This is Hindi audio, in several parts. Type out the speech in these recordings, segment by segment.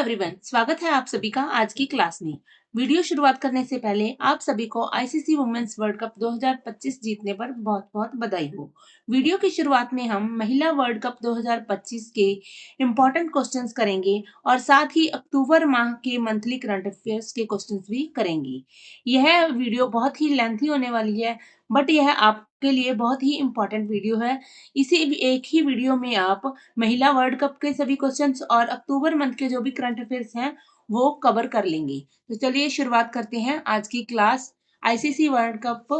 एवरीवन, स्वागत है आप सभी का आज की क्लास में। वीडियो शुरुआत करने से पहले आप सभी को आईसीसी वुमेन्स वर्ल्ड कप 2025 जीतने पर बहुत बहुत बधाई हो। वीडियो की शुरुआत में हम महिला वर्ल्ड कप 2025 के इम्पोर्टेंट क्वेश्चंस करेंगे और साथ ही अक्टूबर माह के मंथली करंट अफेयर्स के क्वेश्चंस भी करेंगे। यह वीडियो बहुत ही लेंथी होने वाली है, बट यह आपके लिए बहुत ही इम्पोर्टेंट वीडियो है। इसी एक ही वीडियो में आप महिला वर्ल्ड कप के सभी क्वेश्चंस और अक्टूबर मंथ के जो भी करंट अफेयर्स हैं वो कवर कर लेंगे। तो चलिए शुरुआत करते हैं आज की class ICC world cup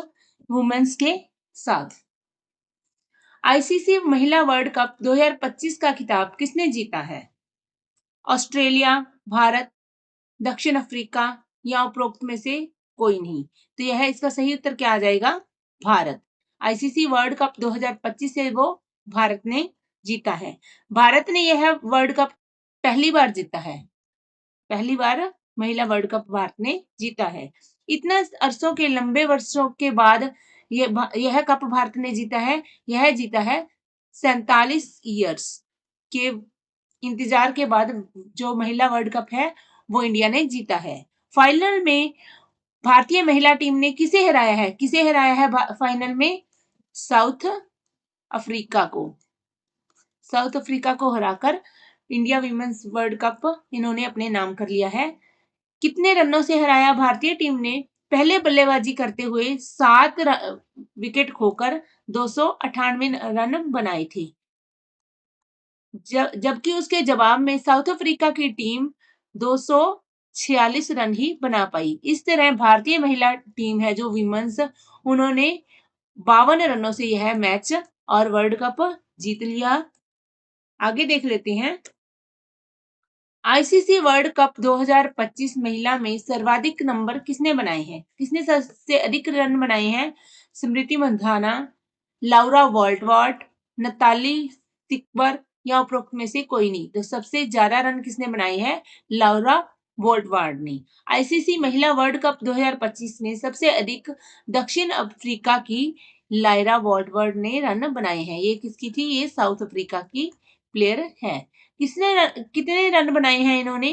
women's के साथ। आईसीसी महिला वर्ल्ड कप 2025 का खिताब किसने जीता है? ऑस्ट्रेलिया, भारत, दक्षिण अफ्रीका या उपरोक्त में से कोई नहीं। तो यह इसका सही उत्तर क्या आ जाएगा? भारत। आईसीसी वर्ल्ड कप 2025 से वो भारत ने जीता है। भारत ने यह वर्ल्ड कप पहली बार जीता है। पहली बार महिला वर्ल्ड कप भारत ने जीता है। इतना अरसों के लंबे वर्षों के बाद यह कप भारत ने जीता है। यह जीता है 47 ईयर्स के इंतजार के बाद जो महिला वर्ल्ड कप है वो इंडिया ने जीता है। फाइनल में भारतीय महिला टीम ने किसे हराया है? किसे हराया है फाइनल में? साउथ अफ्रीका को। साउथ अफ्रीका को हराकर इंडिया वीमेंस वर्ल्ड कप इन्होंने अपने नाम कर लिया है। कितने रनों से हराया? भारतीय टीम ने पहले बल्लेबाजी करते हुए 7 विकेट खोकर 298 रन बनाए थे, जबकि उसके जवाब में साउथ अफ्रीका की टीम 246 रन ही बना पाई। इस तरह भारतीय महिला टीम है जो वीमेंस, उन्होंने 52 रनों से यह मैच और वर्ल्ड कप जीत लिया। आगे देख लेते हैं। आईसीसी वर्ल्ड कप 2025 महिला में सर्वाधिक नंबर किसने बनाए हैं? किसने सबसे अधिक रन बनाए हैं? स्मृति मंधाना, लाउरा वॉल्टवार्ट, नताली तिकबर या उपरोक्त में से कोई नहीं। तो सबसे ज्यादा रन किसने बनाए हैं? लाउरा वॉल्टवार्ट ने। आईसीसी महिला वर्ल्ड कप 2025 में सबसे अधिक दक्षिण अफ्रीका की लायरा वॉल्टवार्ट ने रन बनाए हैं। ये किसकी थी? ये साउथ अफ्रीका की प्लेयर है। कितने रन बनाए हैं इन्होंने?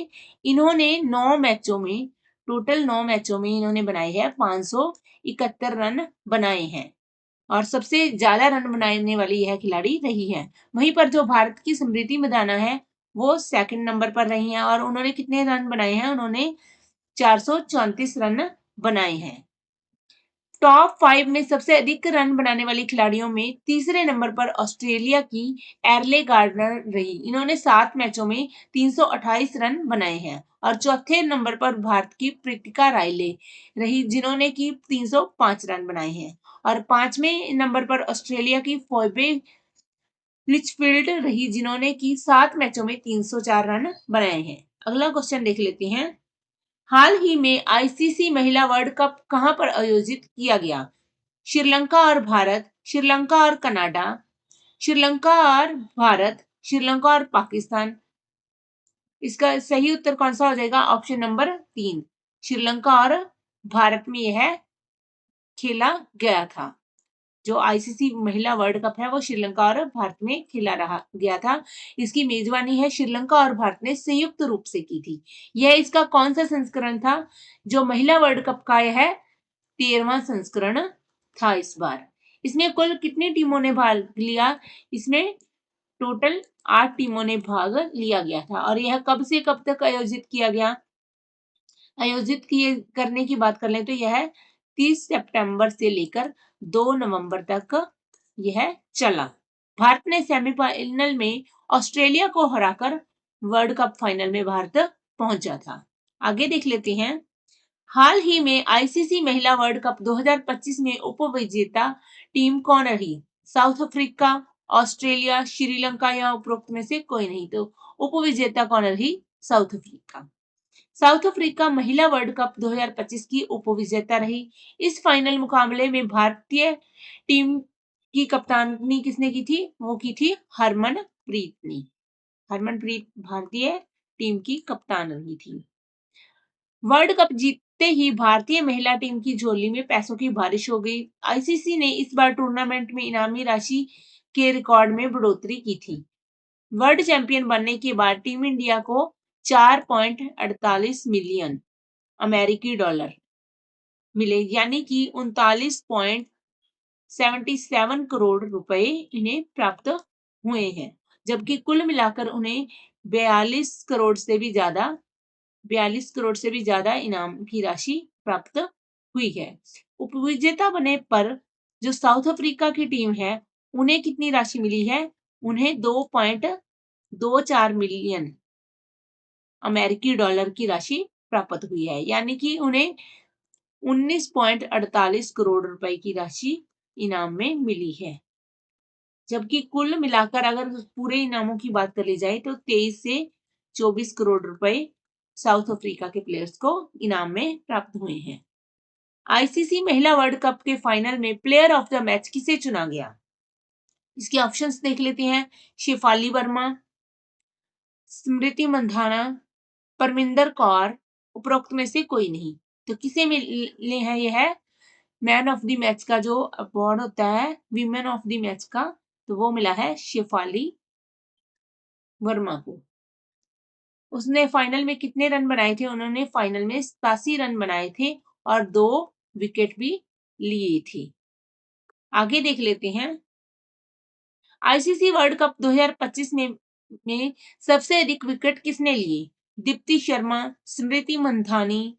इन्होंने 9 मैचों में, टोटल 9 मैचों में इन्होंने बनाए हैं 571 रन बनाए हैं और सबसे ज्यादा रन बनाने वाली यह खिलाड़ी रही है। वहीं पर जो भारत की स्मृति मंधाना है वो सेकंड नंबर पर रही हैं और उन्होंने कितने रन बनाए हैं? उन्होंने 434 रन बनाए हैं। टॉप 5 में सबसे अधिक रन बनाने वाली खिलाड़ियों में तीसरे नंबर पर ऑस्ट्रेलिया की एर्ले गार्डनर रही। इन्होंने 7 मैचों में 328 रन बनाए हैं। और चौथे नंबर पर भारत की प्रीतिका रायले रही जिन्होंने की 305 रन बनाए हैं। और 5वें नंबर पर ऑस्ट्रेलिया की फोइबे लिचफील्ड रही जिन्होंने की 7 मैचों में 304 रन बनाए हैं। अगला क्वेश्चन देख लेते हैं। हाल ही में आईसीसी महिला वर्ल्ड कप कहां पर आयोजित किया गया? श्रीलंका और भारत, श्रीलंका और कनाडा, श्रीलंका और भारत, श्रीलंका और पाकिस्तान। इसका सही उत्तर कौन सा हो जाएगा? ऑप्शन नंबर 3, श्रीलंका और भारत में यह खेला गया था। जो आईसीसी महिला वर्ल्ड कप है वो श्रीलंका और भारत में खेला गया था। इसकी मेजबानी है श्रीलंका और भारत ने संयुक्त रूप से की थी। यह इसका कौन सा संस्करण था? जो महिला वर्ल्ड कप का यह 13वां संस्करण था इस बार। इसमें कुल कितनी टीमों ने भाग लिया? इसमें टोटल 8 टीमों ने भाग लिया गया था। और यह कब से कब तक आयोजित किया गया? आयोजित किए करने की बात कर लें तो यह 30 सितंबर से लेकर 2 नवंबर तक यह चला। भारत ने सेमीफाइनल में ऑस्ट्रेलिया को हराकर वर्ल्ड कप फाइनल में भारत पहुंचा था। आगे देख लेते हैं। हाल ही में आईसीसी महिला वर्ल्ड कप 2025 में उपविजेता टीम कौन रही? साउथ अफ्रीका, ऑस्ट्रेलिया, श्रीलंका या उपरोक्त में से कोई नहीं। तो उपविजेता कौन रही? South Africa. साउथ अफ्रीका महिला वर्ल्ड कप 2025 की उपविजेता रही। इस फाइनल मुकाबले में भारतीय टीम की कप्तानी किसने की थी? वो की थी हरमनप्रीत ने। हरमनप्रीत भारतीय टीम की कप्तान रही थी। वर्ल्ड कप जीतते ही भारतीय महिला टीम की झोली में पैसों की बारिश हो गई। आईसीसी ने इस बार टूर्नामेंट में इनामी राशि के रिकॉर्ड में बढ़ोतरी की थी। वर्ल्ड चैंपियन बनने के बाद टीम इंडिया को 4.48 मिलियन अमेरिकी डॉलर मिले, यानी कि 39.77 करोड़ रुपए इन्हें प्राप्त हुए हैं, जबकि कुल मिलाकर उन्हें 42 करोड़ से भी ज्यादा इनाम की राशि प्राप्त हुई है। उपविजेता बने पर जो साउथ अफ्रीका की टीम है उन्हें कितनी राशि मिली है? उन्हें 2.24 मिलियन अमेरिकी डॉलर की राशि प्राप्त हुई है, यानी कि उन्हें 19.48 करोड़ रुपए की राशि इनाम में मिली है, जबकि कुल मिलाकर अगर पूरे इनामों की बात कर ली जाए तो 23 से 24 करोड़ रुपए साउथ अफ्रीका के प्लेयर्स को इनाम में प्राप्त हुए हैं। आईसीसी महिला वर्ल्ड कप के फाइनल में प्लेयर ऑफ द मैच किसे चुना गया? इसके ऑप्शंस देख लेते हैं। शेफाली वर्मा, स्मृति मंधाना, परमिंदर कौर, उपरोक्त में से कोई नहीं। तो किसे मिले हैं? यह है मैन ऑफ द मैच का जो अवार्ड होता है वीमेन ऑफ द मैच का, तो वो मिला है शेफाली वर्मा को। उसने फाइनल में कितने रन बनाए थे? उन्होंने फाइनल में 87 रन बनाए थे और 2 विकेट भी लिए थे। आगे देख लेते हैं। आईसीसी वर्ल्ड कप 2025 में सबसे अधिक विकेट किसने लिए? दीप्ति शर्मा, स्मृति मंधानी,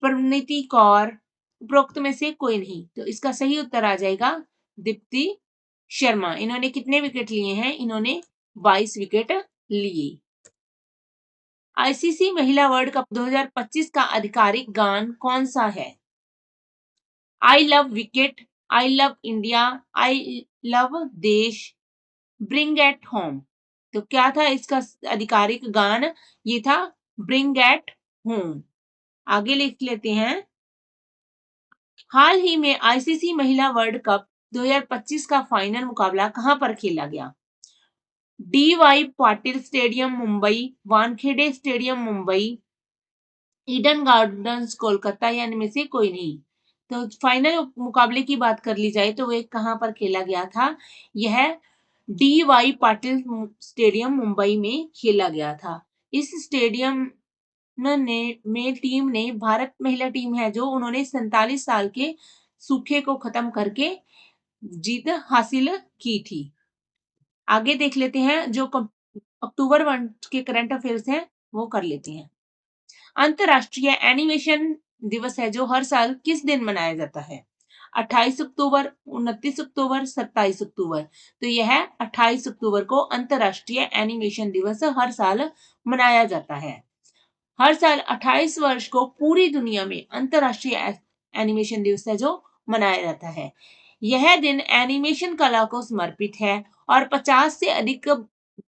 परिणीति कौर, उपरोक्त में से कोई नहीं। तो इसका सही उत्तर आ जाएगा दीप्ति शर्मा। इन्होंने कितने विकेट लिए हैं? इन्होंने 22 विकेट लिए। आईसीसी महिला वर्ल्ड कप 2025 का आधिकारिक गान कौन सा है? I love wicket, I love India, I love देश, ब्रिंग एट होम। तो क्या था इसका आधिकारिक गान? ये था ब्रिंग एट होम। आगे लिख लेते हैं। हाल ही में आईसीसी महिला वर्ल्ड कप 2025 का फाइनल मुकाबला कहां पर खेला गया? D.Y.. Patil stadium Mumbai, Wankhede stadium Mumbai, Eden gardens Kolkata, या इनमें से कोई नहीं। तो फाइनल मुकाबले की बात कर ली जाए तो वे कहां पर खेला गया था? यह डी.वाई. पाटिल स्टेडियम मुंबई में खेला गया था। इस स्टेडियम में टीम ने, भारत महिला टीम है जो, उन्होंने 47 साल के सूखे को खत्म करके जीत हासिल की थी। आगे देख लेते हैं। जो अक्टूबर 1 के करंट अफेयर्स हैं वो कर लेते हैं। अंतरराष्ट्रीय एनिमेशन दिवस है जो हर साल किस दिन मनाया जाता है? 28 अक्टूबर, 29 अक्टूबर, 27 अक्टूबर। तो यह 28 अक्टूबर को अंतरराष्ट्रीय एनिमेशन दिवस हर साल मनाया जाता है। हर साल 28 वर्ष को पूरी दुनिया में अंतरराष्ट्रीय एनिमेशन दिवस है जो मनाया जाता है। यह दिन एनिमेशन कला को समर्पित है और 50 से अधिक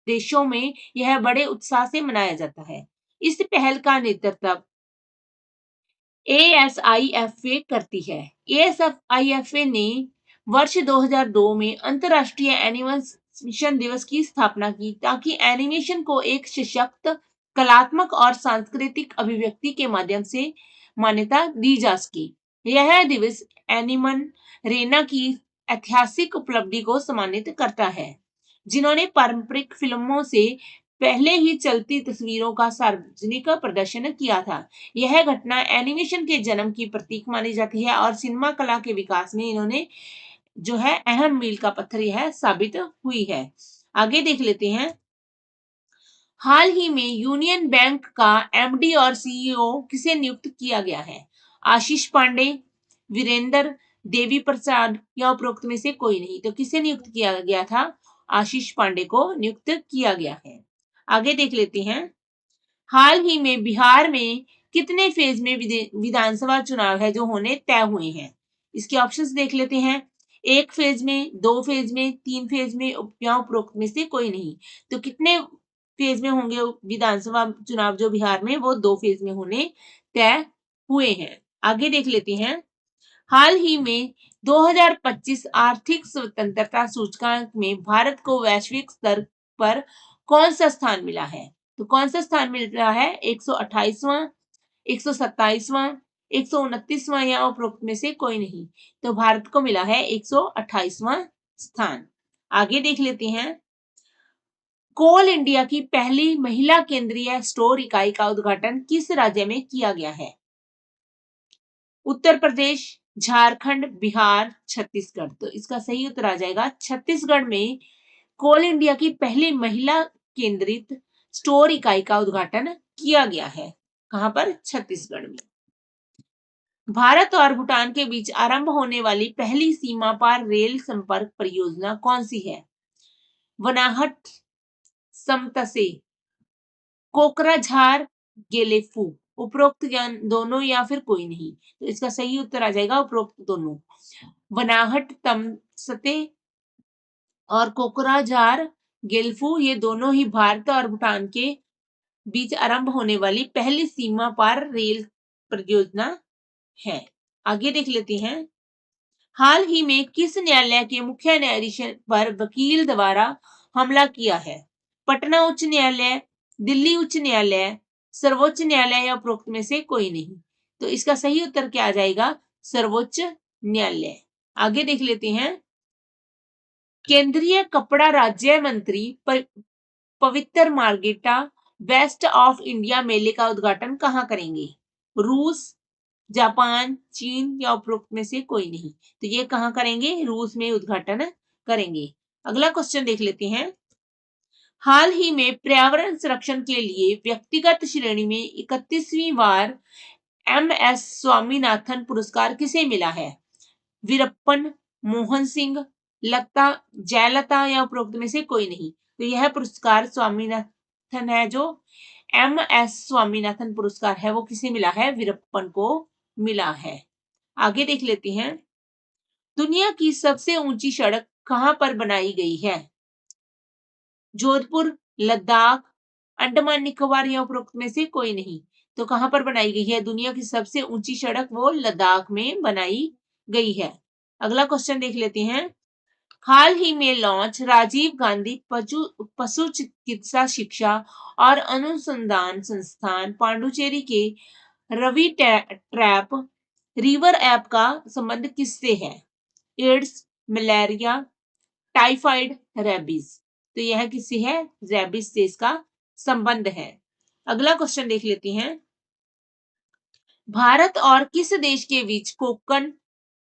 देशों में यह बड़े उत्साह से मनाया जाता है। इस पहल का नेतृत्व ASIFA करती है। ASIFA ने वर्ष 2002 में अंतरराष्ट्रीय एनिमेशन दिवस की स्थापना की ताकि एनिमेशन को एक सशक्त, कलात्मक और सांस्कृतिक अभिव्यक्ति के माध्यम से मान्यता दी जा सके। यह दिवस एनिमन रेना की ऐतिहासिक उपलब्धि को सम्मानित करता है, जिन्होंने पारंपरिक फिल्मों से पहले ही चलती तस्वीरों का सार्वजनिक प्रदर्शन किया था। यह घटना एनिमेशन के जन्म की प्रतीक मानी जाती है और सिनेमा कला के विकास में इन्होंने जो है अहम मील का पत्थर यह साबित हुई है। आगे देख लेते हैं। हाल ही में यूनियन बैंक का एमडी और सीईओ किसे नियुक्त किया गया है? आशीष पांडे, वीरेंद्र देवी प्रसाद, या उपरोक्त में से कोई नहीं। तो किसे नियुक्त किया गया था? आशीष पांडे को नियुक्त किया गया है। आगे देख लेते हैं। हाल ही में बिहार में कितने फेज में विधानसभा चुनाव है जो होने तय हुए हैं? इसके ऑप्शंस देख लेते हैं। 1 फेज में, 2 फेज में, 3 फेज में, या उपरोक्त में से कोई नहीं। तो कितने फेज में होंगे विधानसभा चुनाव जो बिहार में? वो 2 फेज में होने तय हुए हैं। आगे देख लेते हैं। हाल ही में 2025 आर्थिक स्वतंत्रता सूचकांक में भारत को वैश्विक स्तर पर कौन सा स्थान मिला है? तो कौन सा स्थान मिल रहा है? 128वां, 127वां, 129वां, या उपरोक्त में से कोई नहीं। तो भारत को मिला है 128वां स्थान। आगे देख लेते हैं। कोल इंडिया की पहली महिला केंद्रीय स्टोर इकाई का उद्घाटन किस राज्य में किया गया है? उत्तर प्रदेश, झारखंड, बिहार, छत्तीसगढ़। तो इसका सही उत्तर आ जाएगा छत्तीसगढ़ में कोल इंडिया की पहली महिला केंद्रित स्टोर इकाई का उद्घाटन किया गया है। कहां पर? छत्तीसगढ़ में। भारत और भूटान के बीच आरंभ होने वाली पहली सीमा पार रेल संपर्क परियोजना कौन सी है? वनाहट समतसे, कोकराझार, गेलेफू। उपरोक्त ज्ञान दोनों या फिर कोई नहीं। तो इसका सही उत्तर आ जाएगा उपरोक्त दोनों। वनाहट तमसते और कोकराझार गेल्फू ये दोनों ही भारत और भूटान के बीच आरंभ होने वाली पहली सीमा पार रेल परियोजना है। आगे देख लेते हैं। हाल ही में किस न्यायालय के मुख्य न्यायाधीश पर वकील द्वारा हमला किया है? पटना उच्च न्यायालय, दिल्ली उच्च न्यायालय, सर्वोच्च न्यायालय या उपरोक्त में से कोई नहीं। तो इसका सही उत्तर क्या आ जाएगा? सर्वोच्च न्यायालय। आगे देख लेते हैं। केंद्रीय कपड़ा राज्य मंत्री पवित्र मार्गेटा बेस्ट ऑफ इंडिया मेले का उद्घाटन कहां करेंगे? रूस, जापान, चीन या उपरोक्त में से कोई नहीं। तो ये कहां करेंगे? रूस में उद्घाटन करेंगे। अगला क्वेश्चन देख लेते हैं। हाल ही में पर्यावरण संरक्षण के लिए व्यक्तिगत श्रेणी में 31वीं बार MS स्वामीनाथन पुरस्कार किसे मिला है? वीरप्पन, मोहन सिंह, लता, जयललिता या उपरोक्त में से कोई नहीं। तो यह पुरस्कार स्वामीनाथन है, जो MS स्वामीनाथन पुरस्कार है वो किसे मिला है? वीरप्पन को मिला है। आगे देख लेते हैं। दुनिया की सबसे ऊंची सड़क कहां पर बनाई गई है? जोधपुर, लद्दाख, अंडमान निकोबार या उपरोक्त में से कोई नहीं। तो कहां पर बनाई गई है दुनिया की सबसे ऊंची सड़क? वो लद्दाख में बनाई गई है। अगला क्वेश्चन देख लेते हैं। हाल ही में लॉन्च राजीव गांधी पशु चिकित्सा शिक्षा और अनुसंधान संस्थान पांडुचेरी के रवि ट्रैप रिवर ऐप का संबंध किससे है? AIDS, malaria, typhoid, rabies. तो यह किससे है? रेबीज से इसका संबंध है। अगला क्वेश्चन देख लेते हैं। भारत और किस देश के बीच कोकन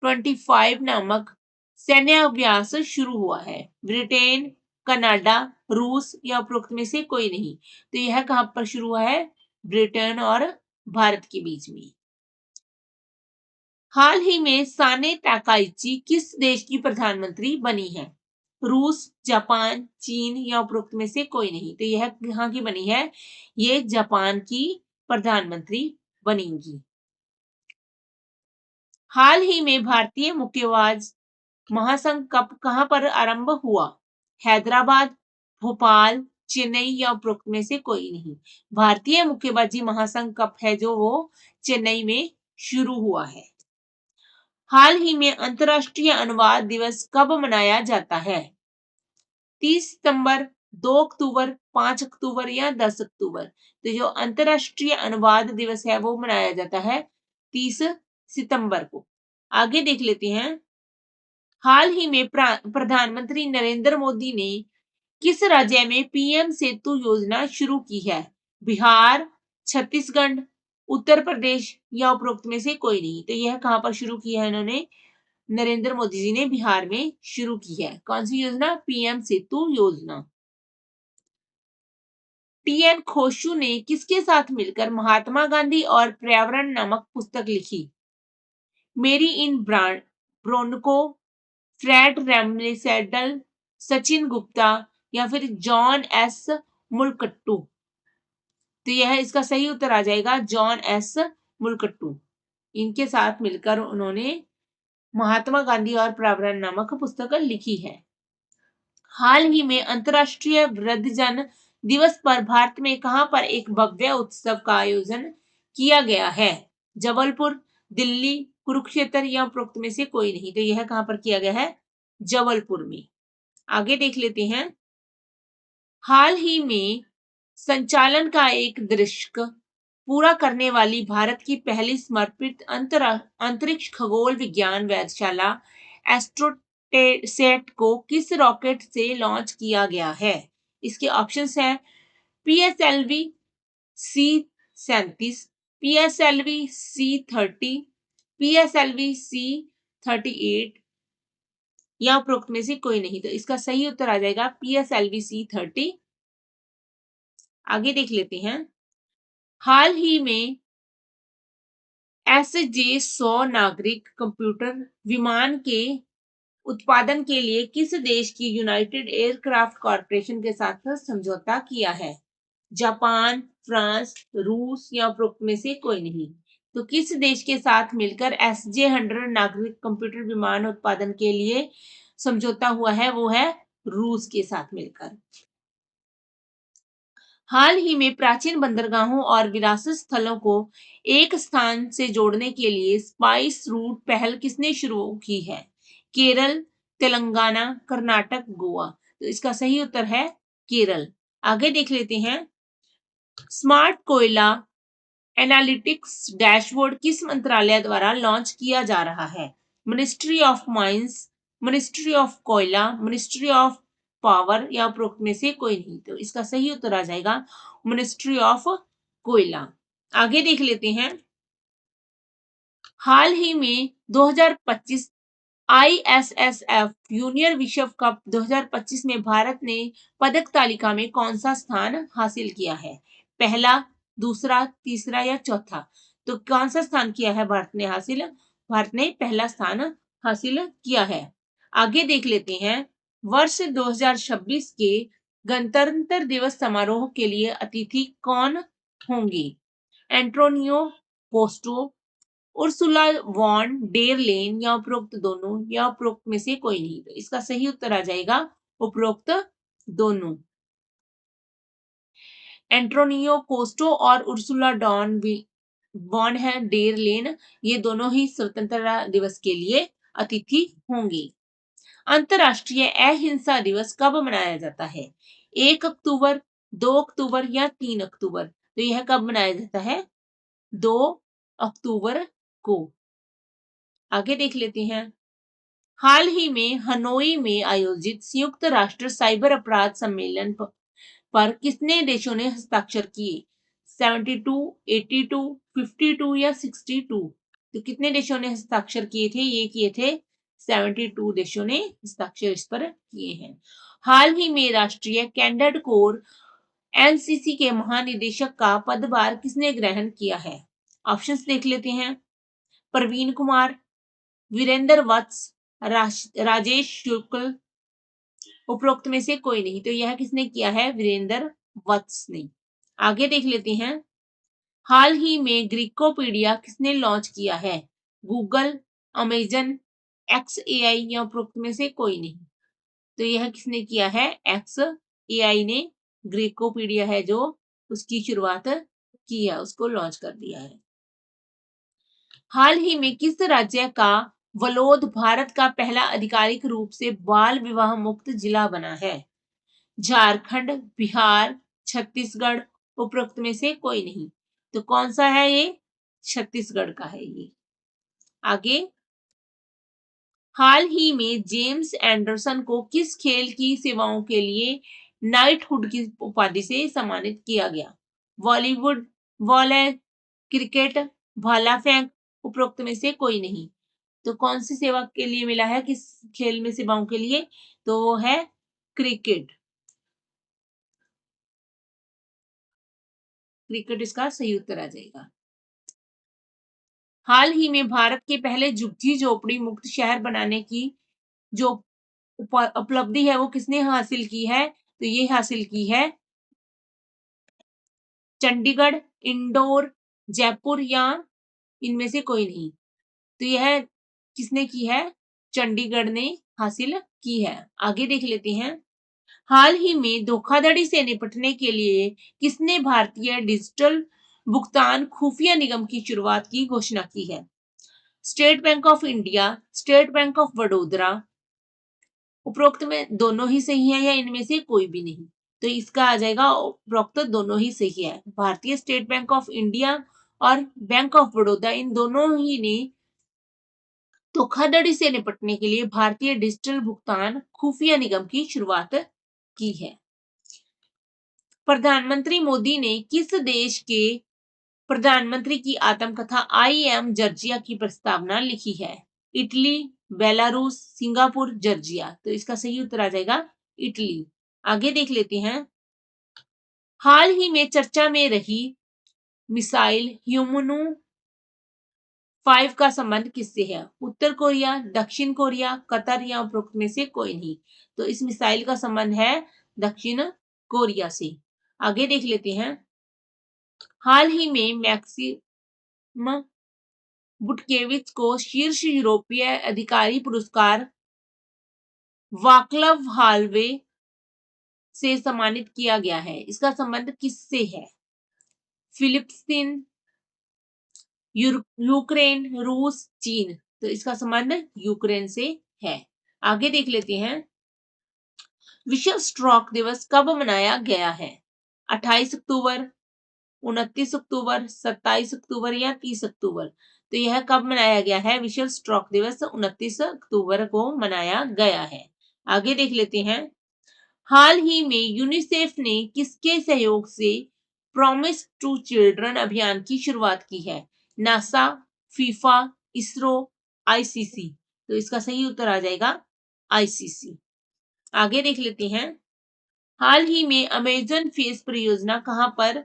25 नामक सैन्य अभ्यास शुरू हुआ है? ब्रिटेन, कनाडा, रूस या उपरोक्त में से कोई नहीं। तो यह कहां पर शुरू हुआ है? ब्रिटेन और भारत के बीच में। हाल ही में साने ताकाइची किस देश की प्रधानमंत्री बनी है? रूस, जापान, चीन या उपरोक्त में से कोई नहीं। तो यह कहां की बनी है? ये जापान की प्रधानमंत्री बनेंगी। हाल ही में भारतीय मुक्केबाज महासंघ कप कहां पर आरंभ हुआ? हैदराबाद, भोपाल, चेन्नई या उपरोक्त में से कोई नहीं। भारतीय मुक्केबाजी महासंघ कप है जो वो चेन्नई में शुरू हुआ है। हाल ही में अंतरराष्ट्रीय अनुवाद दिवस कब मनाया जाता है? 30 सितंबर, 2 अक्टूबर, 5 अक्टूबर या 10 अक्टूबर। तो जो अंतरराष्ट्रीय अनुवाद दिवस है वो मनाया जाता है 30 सितंबर को। आगे देख लेते हैं। हाल ही में प्रधानमंत्री नरेंद्र मोदी ने किस राज्य में PM सेतु योजना शुरू की है? बिहार, छत्तीसगढ़, उत्तर प्रदेश या उपरोक्त में से कोई नहीं। तो यह कहां पर शुरू किया है इन्होंने? नरेंद्र मोदी जी ने बिहार में शुरू की है। कौन सी योजना? PM सेतु योजना। TN खोशू ने किसके साथ मिलकर महात्मा गांधी और पर्यावरण नामक पुस्तक लिखी? मेरी इन ब्रोनको, फ्रेड रेमसेडल, सचिन गुप्ता या फिर जॉन S मुलकट्टू। तो यह इसका सही उत्तर आ जाएगा जॉन S मुलकट्टू। इनके साथ मिलकर उन्होंने महात्मा गांधी और पर्यावरण नामक पुस्तक लिखी है। हाल ही में अंतरराष्ट्रीय वृद्धजन दिवस पर भारत में कहां पर एक भव्य उत्सव का आयोजन किया गया है? जबलपुर, दिल्ली, कुरुक्षेत्र या उपरोक्त में से कोई नहीं। तो यह कहां पर किया गया है? जबलपुर में। आगे देख लेते हैं। हाल ही में संचालन का एक दृश्य पूरा करने वाली भारत की पहली समर्पित अंतरिक्ष खगोल विज्ञान वेधशाला एस्ट्रोसेट को किस रॉकेट से लॉन्च किया गया है? इसके ऑप्शंस हैं PSLV C37, PSLV C30, PSLV C38 या उपरोक्त में से कोई नहीं। तो इसका सही उत्तर आ जाएगा PSLV C30। आगे देख लेते हैं। हाल ही में SJ-100 नागरिक कंप्यूटर विमान के उत्पादन के लिए किस देश की यूनाइटेड एयरक्राफ्ट कॉरपोरेशन के साथ समझौता किया है? जापान, फ्रांस, रूस या उपरोक्त में से कोई नहीं। तो किस देश के साथ मिलकर SJ-100 नागरिक कंप्यूटर विमान उत्पादन के लिए समझौता हुआ है? वो है रूस के साथ मिलकर। हाल ही में प्राचीन बंदरगाहों और विरासत स्थलों को एक स्थान से जोड़ने के लिए स्पाइस रूट पहल किसने शुरू की है? केरल, तेलंगाना, कर्नाटक, गोवा। तो इसका सही उत्तर है केरल। आगे देख लेते हैं। स्मार्ट कोयला एनालिटिक्स डैशबोर्ड किस मंत्रालय द्वारा लॉन्च किया जा रहा है? Ministry of mines, ministry of कोयला, मिनिस्ट्री ऑफ पावर या उपरोक्त में से कोई नहीं। तो इसका सही उत्तर आ जाएगा मिनिस्ट्री ऑफ कोयला। आगे देख लेते हैं। हाल ही में 2025 ISSF जूनियर विश्व कप 2025 में भारत ने पदक तालिका में कौन सा स्थान हासिल किया है? पहला, दूसरा, तीसरा या चौथा? तो कौन सा स्थान किया है भारत ने हासिल? भारत ने पहला स्थान हासिल किया है। आगे देख लेते हैं। वर्ष 2026 के गणतंत्र दिवस समारोह के लिए अतिथि कौन होंगी? Antonio Costa, Ursula von der Leyen या उपरोक्त दोनों या उपरोक्त में से कोई नहीं। तो इसका सही उत्तर आ जाएगा उपरोक्त दोनों। एंटोनियो कोस्टो और उर्सुला वॉन है डेर लेन, ये दोनों ही स्वतंत्रता दिवस के लिए अतिथि होंगी। अंतरराष्ट्रीय अहिंसा दिवस कब मनाया जाता है? 1 अक्टूबर, 2 अक्टूबर या 3 अक्टूबर? तो यह कब मनाया जाता है? 2 अक्टूबर को। आगे देख लेते हैं। हाल ही में हनोई में आयोजित संयुक्त राष्ट्र साइबर अपराध सम्मेलन पर कितने देशों ने हस्ताक्षर किए? 72, 82, 52 या 62? तो कितने देशों ने हस्ताक्षर किए थे? ये किए थे 72 देशों ने हस्ताक्षर इस पर किए हैं। हाल ही में राष्ट्रीय कैडेट कोर एनसीसी के महानिदेशक का पदभार किसने ग्रहण किया है? ऑप्शंस देख लेते हैं। प्रवीण कुमार, वीरेंद्र वत्स, राजेश शुक्ल, उपरोक्त में से कोई नहीं। तो यह किसने किया है? वीरेंद्र वत्स ने। आगे देख लेते हैं। हाल ही में ग्रीकोपीडिया किसने लॉन्च किया है? गूगल, अमेजन, XAI या उपरोक्त में से कोई नहीं। तो यह किसने किया है? XAI ने ग्रीकोपीडिया है जो उसकी शुरुआत की है, उसको लॉन्च कर दिया है। हाल ही में किस राज्य का वलोद भारत का पहला आधिकारिक रूप से बाल विवाह मुक्त जिला बना है? झारखंड, बिहार, छत्तीसगढ़, उपरोक्त में से कोई नहीं। तो कौन सा है ये? छत्तीसगढ़ का है ये। आगे। हाल ही में जेम्स एंडरसन को किस खेल की सेवाओं के लिए नाइटहुड की उपाधि से सम्मानित किया गया? बॉलीवुड, वॉले, क्रिकेट, भाला फेंक, उपरोक्त में से कोई नहीं। तो कौन सी सेवा के लिए मिला है? किस खेल में सेवाओं के लिए? तो वो है क्रिकेट। क्रिकेट इसका सही उत्तर आ जाएगा। हाल ही में भारत के पहले झुग्गी झोपड़ी मुक्त शहर बनाने की जो उपलब्धि है वो किसने हासिल की है? तो ये हासिल की है चंडीगढ़, इंदौर, जयपुर या इनमें से कोई नहीं। तो यह किसने की है? चंडीगढ़ ने हासिल की है। आगे देख लेते हैं। हाल ही में धोखाधड़ी से निपटने के लिए किसने भारतीय डिजिटल भुगतान खुफिया निगम की शुरुआत की घोषणा की है? State bank of India, state bank of Baroda, उपरोक्त में दोनों ही सही है या इनमें से कोई भी नहीं? तो इसका आ जाएगा उपरोक्त दोनों ही सही है। भारतीय स्टेट बैंक ऑफ इंडिया और बैंक ऑफ बड़ौदा इन दोनों ही ने धोखाधड़ी से निपटने के लिए भारतीय डिजिटल भुगतान खुफिया निगम की शुरुआत की है। प्रधानमंत्री मोदी ने किस देश के प्रधानमंत्री की आत्मकथा आई एम जॉर्जिया की प्रस्तावना लिखी है? Italy, Belarus, Singapore, Georgia. तो इसका सही उत्तर आ जाएगा इटली। आगे देख लेते हैं। हाल ही में चर्चा में रही मिसाइल ह्यूमनू 5 का संबंध किससे है? उत्तर कोरिया, दक्षिण कोरिया, कतर या उपरोक्त में से कोई नहीं। तो इस मिसाइल का संबंध है दक्षिण कोरिया से। आगे देख लेते हैं। हाल ही में मैक्सिम बुटकेविच को शीर्ष यूरोपीय अधिकारी पुरस्कार वाक्लाव हालवे से सम्मानित किया गया है। इसका संबंध किससे है? फिलिप्पिन, यूक्रेन, रूस, चीन। तो इसका संबंध यूक्रेन से है। आगे देख लेते हैं। विश्व स्ट्रोक दिवस कब मनाया गया है? 28 अक्टूबर, 29 अक्टूबर, 27 अक्टूबर या 30 अक्टूबर। तो यह कब मनाया गया है? विश्व स्ट्रोक दिवस 29 अक्टूबर को मनाया गया है। आगे देख लेते हैं। हाल ही में यूनिसेफ ने किसके सहयोग से प्रॉमिस टू चिल्ड्रन अभियान की शुरुआत की है? NASA, FIFA, ISRO, ICC. तो इसका सही उत्तर आ जाएगा आईसीसी। आगे देख लेते हैं। हाल ही में अमेजन फेस परियोजना कहां पर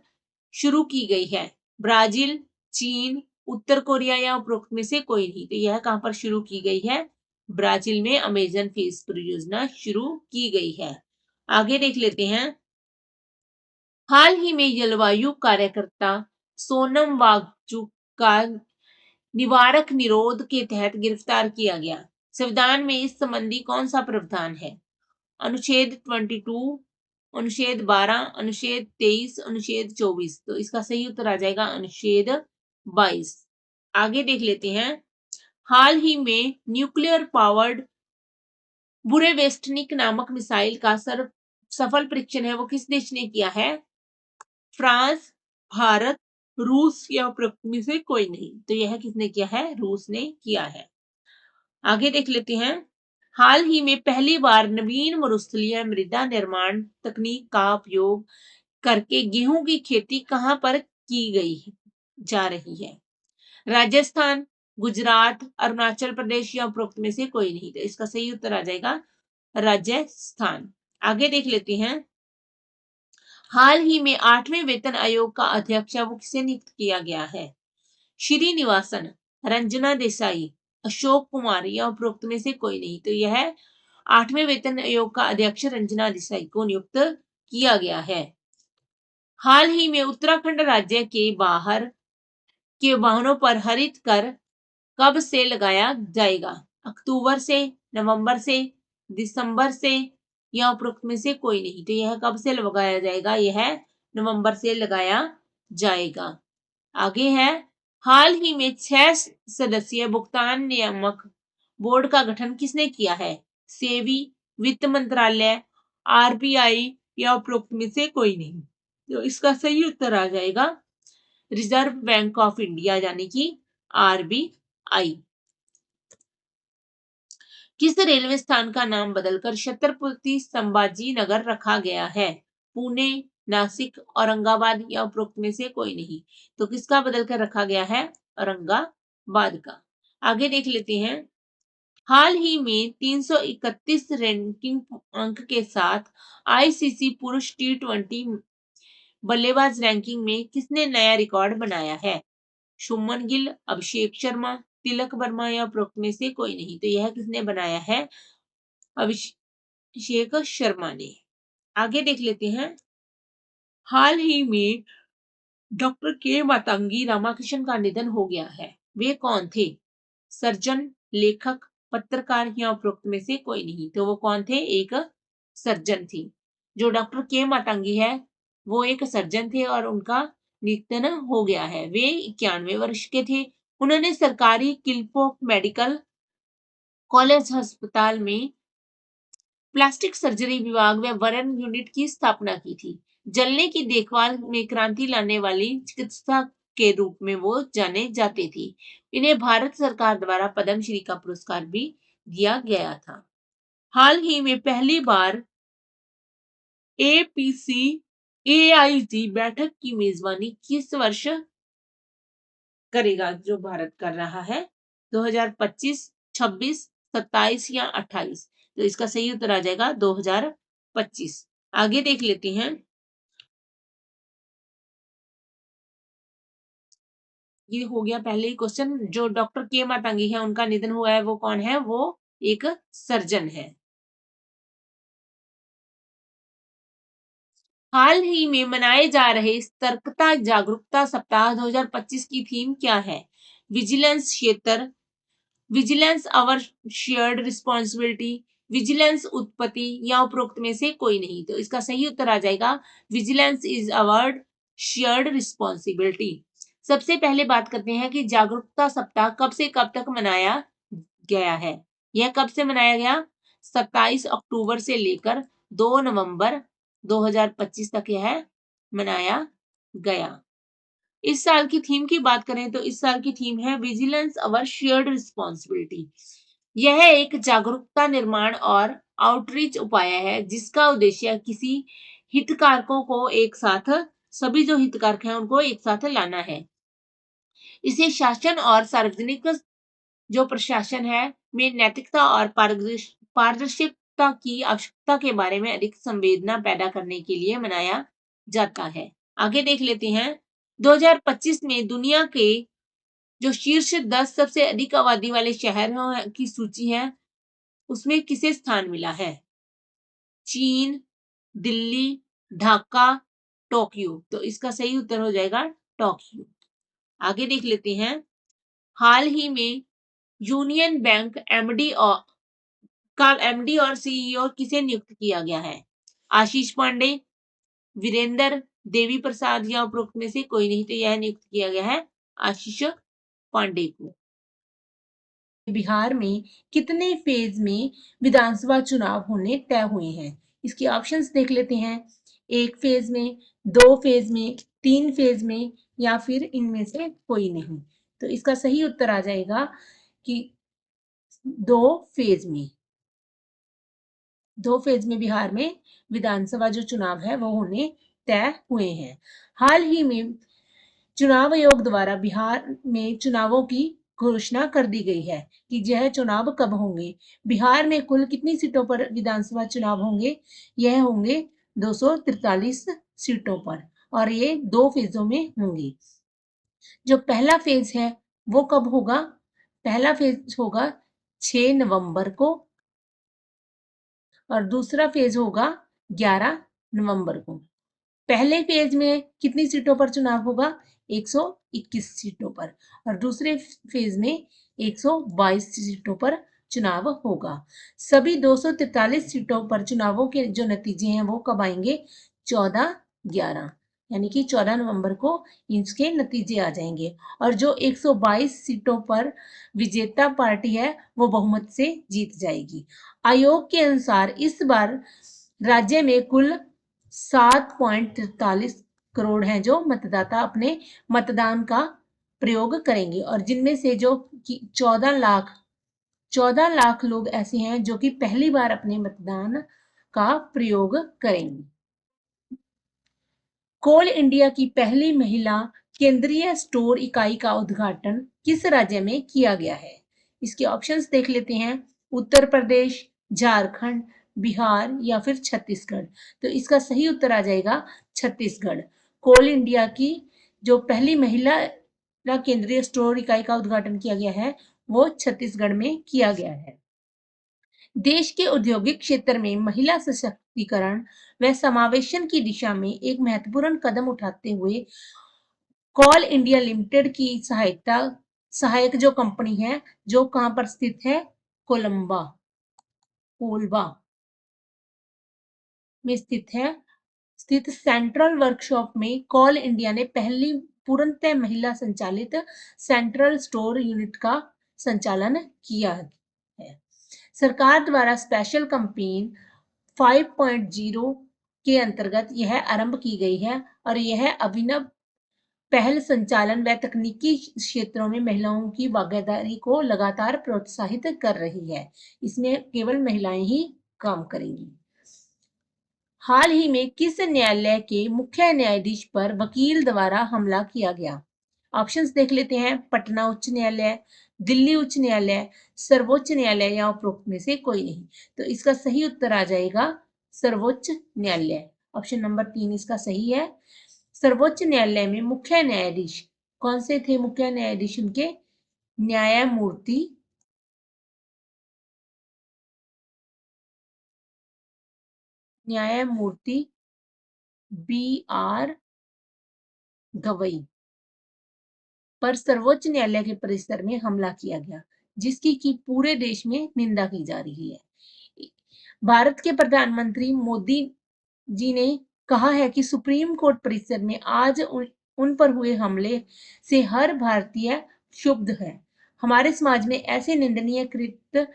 शुरू की गई है? ब्राजील, चीन, उत्तर कोरिया या उपरोक्त में से कोई नहीं। तो यह कहां पर शुरू की गई है? ब्राजील में अमेजन फेस परियोजना शुरू की गई है। आगे देख लेते हैं। हाल ही में जलवायु कार्यकर्ता सोनम वांगचुक का निवारक निरोध के तहत गिरफ्तार किया गया। संविधान में इस संबंधी कौन सा प्रावधान है? अनुच्छेद 22, अनुच्छेद 12, अनुच्छेद 23, अनुच्छेद 24। तो इसका सही उत्तर आ जाएगा अनुच्छेद 22। आगे देख लेते हैं। हाल ही में न्यूक्लियर पावर्ड बुरेवेस्टनिक नामक मिसाइल का सफल परीक्षण है वो किस देश ने किया है? फ्रांस, भारत, रूस या उपरोक्त में से कोई नहीं। तो यह किसने किया है? रूस ने किया है। आगे देख लेते हैं। हाल ही में पहली बार नवीन मरुस्थलीय मृदा निर्माण तकनीक का उपयोग करके गेहूं की खेती कहां पर की गई जा रही है? राजस्थान, गुजरात, अरुणाचल प्रदेश या उपरोक्त में से कोई नहीं। तो इसका सही उत्तर आ जाएगा राजस्थान। आगे देख लेते हैं। हाल ही में 8वें वेतन आयोग का अध्यक्ष वो किसे नियुक्त किया गया है? श्रीनिवासन, रंजना देसाई, अशोक कुमार या उपरोक्त में से कोई नहीं। तो यह 8वें वेतन आयोग का अध्यक्ष रंजना देसाई को नियुक्त किया गया है। हाल ही में उत्तराखंड राज्य के बाहर के वाहनों पर हरित कर कब से लगाया जाएगा? अक्टूबर से, नवंबर से, दिसंबर से या उपरोक्त में से कोई नहीं। तो यह कब से लगाया जाएगा? यह नवंबर से लगाया जाएगा। आगे है। हाल ही में 6 सदस्यीय भुगतान नियामक बोर्ड का गठन किसने किया है? सेबी, वित्त मंत्रालय, आरबीआई या उपरोक्त में से कोई नहीं। तो इसका सही उत्तर आ जाएगा रिजर्व बैंक ऑफ इंडिया यानी कि आरबीआई। किस रेलवे स्थान का नाम बदलकर छत्रपति संभाजी नगर रखा गया है? पुणे, नासिक, औरंगाबाद या उपरोक्त में से कोई नहीं। तो किसका बदलकर रखा गया है? औरंगाबाद का। आगे देख लेते हैं। हाल ही में 331 रैंकिंग अंक के साथ आईसीसी पुरुष टी20 बल्लेबाज रैंकिंग में किसने नया रिकॉर्ड बनाया है? शुभमन गिल, अभिषेक शर्मा, तिलक वर्मा या उपरोक्त में से कोई नहीं। तो यह किसने बनाया है? अभिषेक शर्मा ने। आगे देख लेते हैं। हाल ही में डॉक्टर के मातंगी रामाकृष्णन का निधन हो गया है। वे कौन थे? सर्जन, लेखक, पत्रकार या उपरोक्त में से कोई नहीं। तो वो कौन थे? एक सर्जन थी। जो डॉक्टर के मातंगी है वो एक सर्जन थे और उनका निधन हो गया है। वे 91 वर्ष के थे। उन्होंने सरकारी किल्पोक मेडिकल कॉलेज अस्पताल में प्लास्टिक सर्जरी विभाग व बर्न यूनिट की स्थापना की थी। जलने की देखभाल में क्रांति लाने वाली चिकित्सा के रूप में वो जाने जाते थे। इन्हें भारत सरकार द्वारा पद्मश्री का पुरस्कार भी दिया गया था। हाल ही में पहली बार एपीसी AIT बैठक की मेजबानी किस वर्ष करेगा, जो भारत कर रहा है? 2025, 26, 27 या 28? तो इसका सही उत्तर आ जाएगा 2025। आगे देख लेते हैं। ये हो गया पहले ही क्वेश्चन। जो डॉक्टर के मातंगी है, उनका निधन हुआ है, वो कौन है? वो एक सर्जन है। हाल ही में मनाए जा रहे सतर्कता जागरूकता सप्ताह 2025 की थीम क्या है? विजिलेंस क्षेत्र, vigilance our shared responsibility, vigilance उत्पत्ति या उपरोक्त में से कोई नहीं। तो इसका सही उत्तर आ जाएगा vigilance is our shared responsibility. सबसे पहले बात करते हैं कि जागरूकता सप्ताह कब से कब तक मनाया गया है। यह कब से मनाया गया? 27 अक्टूबर से लेकर 2 नवंबर 2025 तक यह मनाया गया। इस साल की थीम की बात करें तो इस साल की थीम है विजिलेंस अवर शेयर्ड रिस्पॉन्सिबिलिटी। यह एक जागरूकता निर्माण और आउटरीच उपाय है जिसका उद्देश्य किसी हितधारकों को एक साथ, सभी जो हितधारक हैं उनको एक साथ लाना है। इसे शासन और सार्वजनिक जो प्रशासन है में नैतिकता और पारदर्शिता की आवश्यकता के बारे में अधिक संवेदना पैदा करने के लिए मनाया जाता है। आगे देख लेते हैं। 2025 में दुनिया के जो शीर्ष 10 सबसे अधिक आबादी वाले शहरों की सूची है, उसमें किसे स्थान मिला है? चीन, दिल्ली, ढाका, टोक्यो। तो इसका सही उत्तर हो जाएगा टोक्यो। आगे देख लेते हैं। हाल ही में यूनियन बैंक एमडी और सीईओ किसे नियुक्त किया गया है? आशीष पांडे, वीरेंद्र, देवी प्रसाद या उपरोक्त में से कोई नहीं। तो यह नियुक्त किया गया है आशीष पांडे को। बिहार में कितने फेज में विधानसभा चुनाव होने तय हुए हैं? इसके ऑप्शंस देख लेते हैं। एक फेज में, दो फेज में, तीन फेज में या फिर इनमें से कोई नहीं। तो इसका सही उत्तर आ जाएगा कि दो फेज में। दो फेज में बिहार में विधानसभा जो चुनाव है वो होने तय हुए हैं। हाल ही में चुनाव आयोग द्वारा बिहार में चुनावों की घोषणा कर दी गई है कि यह चुनाव कब होंगे। बिहार में कुल कितनी सीटों पर विधानसभा चुनाव होंगे? यह होंगे 243 सीटों पर और ये दो फेजों में होंगे। जो पहला फेज है वो कब होगा? पहला फेज होगा 6 नवंबर को और दूसरा फेज होगा 11 नवंबर को। पहले फेज में कितनी सीटों पर चुनाव होगा? 121 सीटों पर और दूसरे फेज में 122 सीटों पर चुनाव होगा। सभी 243 सीटों पर चुनावों के जो नतीजे हैं वो कब आएंगे? 14/11 यानी कि 14 नवंबर को इसके नतीजे आ जाएंगे और जो 122 सीटों पर विजेता पार्टी है वो बहुमत से जीत जाएगी। आयोग के अनुसार इस बार राज्य में कुल 7.43 करोड़ हैं जो मतदाता अपने मतदान का प्रयोग करेंगे और जिनमें से जो 14 लाख लोग ऐसे हैं जो कि पहली बार अपने मतदान का प्रयोग करेंगे। कोल इंडिया की पहली महिला केंद्रीय स्टोर इकाई का उद्घाटन किस राज्य में किया गया है? इसके ऑप्शंस देख लेते हैं। उत्तर प्रदेश, झारखंड, बिहार या फिर छत्तीसगढ़। तो इसका सही उत्तर आ जाएगा छत्तीसगढ़। कोल इंडिया की जो पहली महिला केंद्रीय स्टोर इकाई का उद्घाटन किया गया है वो छत्तीसगढ़ में किया गया है। देश के औद्योगिक क्षेत्र में महिला सशक्तिकरण व समावेशन की दिशा में एक महत्वपूर्ण कदम उठाते हुए कोल इंडिया लिमिटेड की सहायक जो कंपनी है जो कहां पर स्थित है? कोलबा में स्थित सेंट्रल वर्कशॉप में कोल इंडिया ने पहली पूर्णतः महिला संचालित सेंट्रल स्टोर यूनिट का संचालन किया है। सरकार द्वारा स्पेशल कैंपेन 5.0 के अंतर्गत यह आरंभ की गई है और यह अभिनव पहल संचालन व तकनीकी क्षेत्रों में महिलाओं की भागीदारी को लगातार प्रोत्साहित कर रही है। इसमें केवल महिलाएं ही काम करेंगी। हाल ही में किस न्यायालय के मुख्य न्यायाधीश पर वकील द्वारा हमला किया गया? ऑप्शंस देख लेते हैं। पटना उच्च न्यायालय, दिल्ली उच्च न्यायालय, सर्वोच्च न्यायालय या उपरोक्त में से कोई नहीं। तो इसका सही उत्तर आ जाएगा सर्वोच्च न्यायालय। ऑप्शन नंबर 3 इसका सही है। सर्वोच्च न्यायालय में मुख्य न्यायाधीश कौन से थे? मुख्य न्यायाधीश उनके न्यायमूर्ति न्यायमूर्ति बी आर गवई पर सर्वोच्च न्यायालय के परिसर में हमला किया गया, जिसकी की पूरे देश में निंदा की जा रही है। भारत के प्रधानमंत्री मोदी जी ने कहा है कि सुप्रीम कोर्ट परिसर में आज उन पर हुए हमले से हर भारतीय क्षुब्ध है। हमारे समाज में ऐसे निंदनीय कृत्य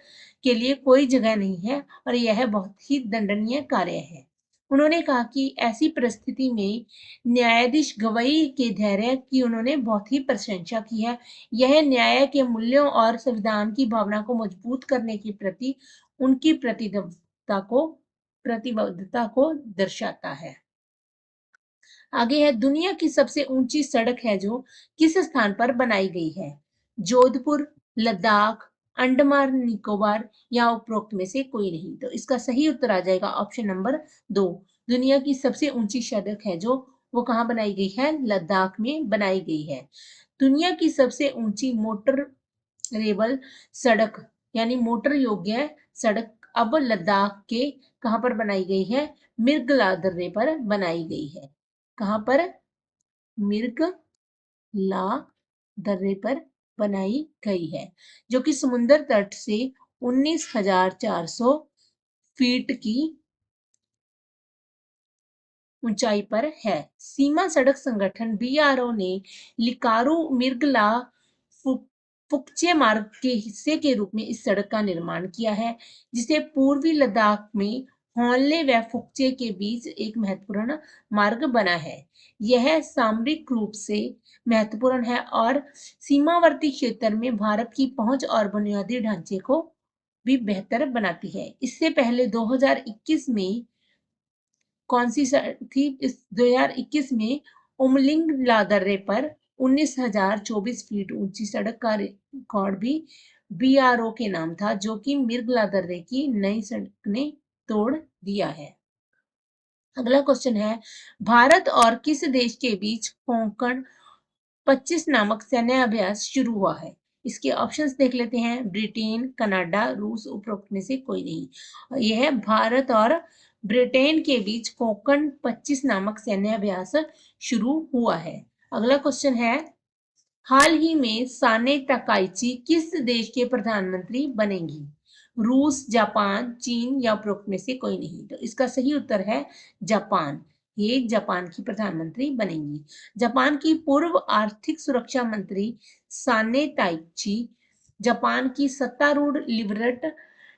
के लिए कोई जगह नहीं है और यह बहुत ही दंडनीय कार्य है। उन्होंने कहा कि ऐसी परिस्थिति में न्यायाधीश गवई के धैर्य की उन्होंने बहुत ही प्रशंसा की है। यह न्याय के मूल्यों और संविधान की भावना को मजबूत करने के प्रति उनकी प्रतिबद्धता को दर्शाता है। आगे है, दुनिया की सबसे ऊंची सड़क है जो किस स्थान पर बनाई गई है? जोधपुर, लद्दाख, अंडमान निकोबार या उपरोक्त में से कोई नहीं। तो इसका सही उत्तर आ जाएगा ऑप्शन नंबर 2। दुनिया की सबसे ऊंची सड़क है जो वो कहाँ बनाई गई है? लद्दाख में बनाई गई है। दुनिया की सबसे ऊंची मोटर रेबल सड़क यानी मोटर योग्य सड़क अब लद्दाख के कहां पर बनाई गई है? मिर्गला दर्रे पर बनाई गई है। कहां पर? मिर्गला दर्रे पर बनाई गई है, जो कि समुद्र तट से 19,400 फीट की ऊंचाई पर है। सीमा सड़क संगठन बीआरओ ने लिकारू मिर्गला फुकचे मार्ग के हिस्से के रूप में इस सड़क का निर्माण किया है, जिसे पूर्वी लद्दाख में होनले व फुकचे के बीच एक महत्वपूर्ण मार्ग बना है। यह सामरिक रूप से महत्वपूर्ण है और सीमावर्ती क्षेत्र में भारत की पहुंच और बुनियादी ढांचे को भी बेहतर बनाती है। इससे पहले 2021 में कौन सी थी? इस 2021 में उमलिंग दर्रे पर 19,024 फीट ऊंची सड़क का रिकॉर्ड भी बीआरओ के नाम था, जो कि मिर्गला दर्रे की नई सड़क ने तोड़ दिया है। अगला क्वेश्चन है, भारत और किस देश के बीच कोंकण 25 नामक सैन्य अभ्यास शुरू हुआ है? इसके ऑप्शंस देख लेते हैं। ब्रिटेन, कनाडा, रूस, उपरोक्त में से कोई नहीं। यह है भारत और ब्रिटेन के बीच कोंकण 25 नामक सैन्य अभ्यास शुरू हुआ है। अगला क्वेश्चन है, हाल ही में साने ताकाइची किस देश के प्रधानमंत्री बनेंगी? रूस, जापान, चीन या उपरोक्त में से कोई नहीं। तो इसका सही उत्तर है जापान। ये जापान की प्रधानमंत्री बनेंगी। जापान की पूर्व आर्थिक सुरक्षा मंत्री साने ताइची जापान की सत्तारूढ़ लिबरल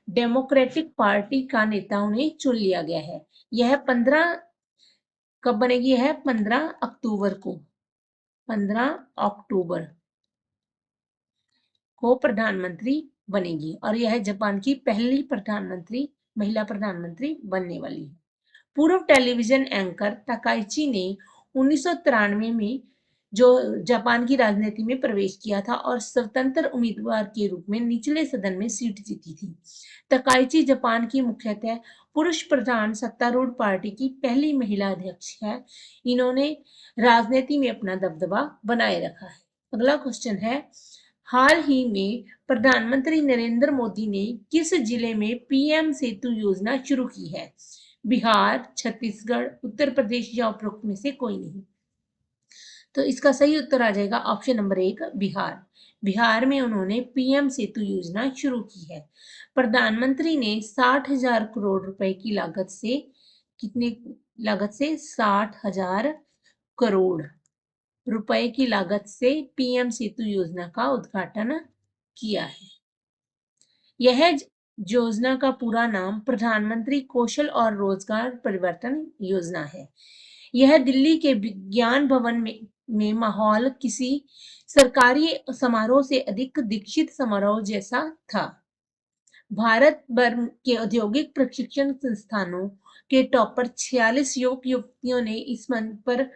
डेमोक्रेटिक पार्टी का नेता उन्हें चुन लिया गया है। यह 15 कब बनेगी? है 15 अक्टूबर को। 15 अक्टूबर को प्रधानमंत्री बनेगी और यह जापान की पहली प्रधानमंत्री महिला प्रधानमंत्री बनने वाली है। पूर्व टेलीविजन एंकर ताकाइची ने 1993 में जो जापान की राजनीति में प्रवेश किया था और स्वतंत्र उम्मीदवार के रूप में निचले सदन में सीट जीती थी। ताकाइची जापान की मुख्यतः पुरुष प्रधान सत्तारूढ़ पार्टी की पहली महिला अध्यक्ष है। इन्होंने राजनीति में अपना दबदबा बनाए रखा है। अगला क्वेश्चन है, हाल ही में प्रधानमंत्री नरेंद्र मोदी ने किस जिले में पीएम सेतु योजना शुरू की है? बिहार, छत्तीसगढ़, उत्तर प्रदेश या उपरोक्त में से कोई नहीं। तो इसका सही उत्तर आ जाएगा ऑप्शन नंबर 1 बिहार। बिहार में उन्होंने पीएम सेतु योजना शुरू की है। प्रधानमंत्री ने 60,000 करोड़ रुपए की लागत से कितने लागत से 60,000 करोड़ रुपए की लागत से पीएम सेतु योजना का उद्घाटन किया है। यह योजना का पूरा नाम प्रधानमंत्री कौशल और रोजगार परिवर्तन योजना है। यह दिल्ली के विज्ञान भवन में माहौल किसी सरकारी समारोह से अधिक दीक्षित समारोह जैसा था। भारत भर के औद्योगिक प्रशिक्षण संस्थानों के टॉपर 46 युवक युवतियों ने इस मंच पर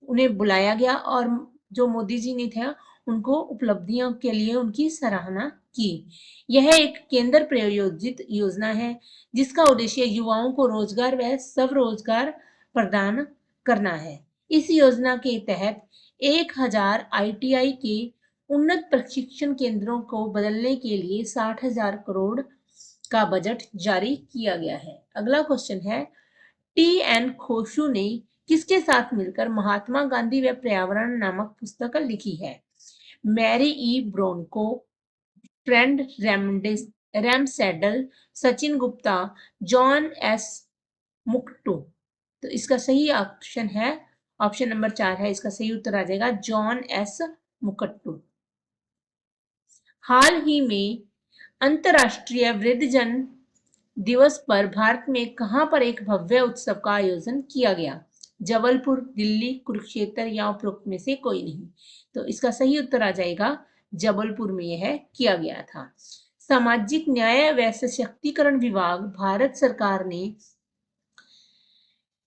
उन्हें बुलाया गया और जो मोदी जी ने थे उनको उपलब्धियों के लिए उनकी सराहना की। यह एक केंद्र प्रायोजित योजना है जिसका उद्देश्य युवाओं को रोजगार व स्वरोजगार प्रदान करना है। इस योजना के तहत 1000 ITI के उन्नत प्रशिक्षण केंद्रों को बदलने के लिए 60,000 करोड़ का बजट जारी किया गया है। अगला क्वेश्चन है, TN खोशू ने किसके साथ मिलकर महात्मा गांधी व पर्यावरण नामक पुस्तक लिखी है? Mary E Brunkow, Fred Ramsdell, Sachin Gupta, John S मुक्टू। तो इसका सही ऑप्शन है ऑप्शन नंबर 4 है, इसका सही उत्तर आ जाएगा जॉन एस मुकट्टू। हाल ही में अंतर्राष्ट्रीय वृद्धजन दिवस पर भारत में कहां पर एक भव्य उत्सव का आयोजन किया गया? जबलपुर, दिल्ली, कुरुक्षेत्र या उपरोक्त में से कोई नहीं। तो इसका सही उत्तर आ जाएगा जबलपुर में यह किया गया था। सामाजिक न्याय व सशक्तिकरण विभाग भारत सरकार ने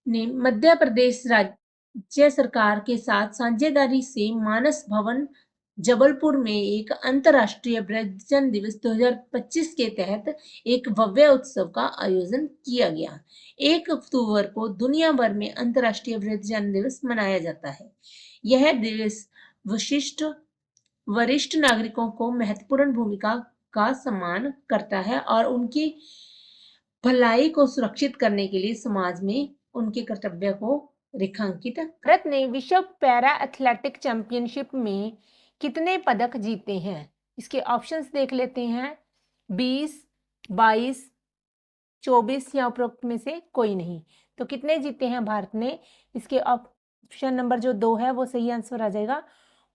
मध्य प्रदेश राज्य सरकार के साथ साझेदारी से मानस भवन जबलपुर में एक अंतर्राष्ट्रीय वृद्धजन दिवस 2025 के तहत एक भव्य उत्सव का आयोजन किया गया। 1 अक्टूबर को दुनिया भर में अंतर्राष्ट्रीय वृद्धजन दिवस मनाया जाता है। यह दिवस वरिष्ठ नागरिकों को महत्वपूर्ण भूमिका का सम्मान करता है और उनकी भलाई को सुरक्षित करने के लिए समाज में उनके कर्तव्य को रेखांकित। भारत ने विश्व पैरा एथलेटिक चैंपियनशिप में कितने पदक जीते हैं? इसके ऑप्शंस देख लेते हैं। 20, 22, 24 या उपरोक्त में से कोई नहीं। तो कितने जीते हैं भारत ने? इसके ऑप्शन नंबर जो 2 है वो सही आंसर आ जाएगा।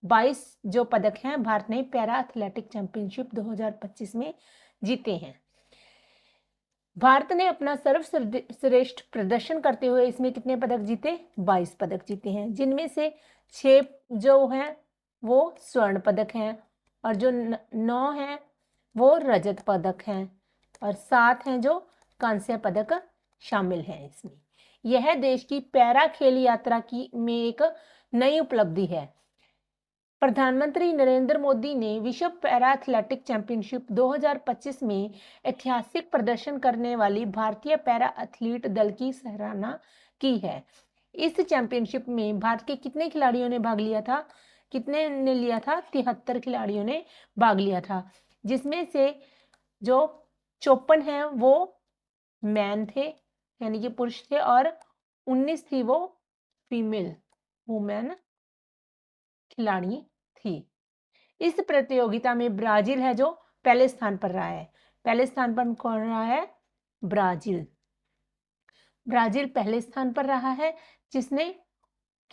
22 जो पदक हैं भारत ने पैरा एथलेटिक चैंपियनशिप 2025 में जीते हैं। भारत ने अपना सर्वश्रेष्ठ प्रदर्शन करते हुए इसमें कितने पदक जीते? 22 पदक जीते हैं, जिनमें से 6 जो हैं वो स्वर्ण पदक हैं और जो 9 हैं वो रजत पदक हैं और 7 हैं जो कांस्य पदक शामिल हैं इसमें। यह देश की पैरा खेल यात्रा की में एक नई उपलब्धि है। प्रधानमंत्री नरेंद्र मोदी ने विश्व पैरा एथलेटिक चैंपियनशिप 2025 में ऐतिहासिक प्रदर्शन करने वाली भारतीय पैरा एथलीट दल की सराहना की है। इस चैंपियनशिप में भारत के कितने खिलाड़ियों ने भाग लिया था? कितने ने लिया था? 73 खिलाड़ियों ने भाग लिया था, जिसमें से जो 54 हैं वो मैन थे यानी कि पुरुष थे और 19 थी वो फीमेल वुमेन खिलाड़ी थी। इस प्रतियोगिता में ब्राजील है जो पहले स्थान पर रहा है। पहले स्थान पर कौन रहा है? ब्राजील। ब्राजील पहले स्थान पर रहा है, जिसने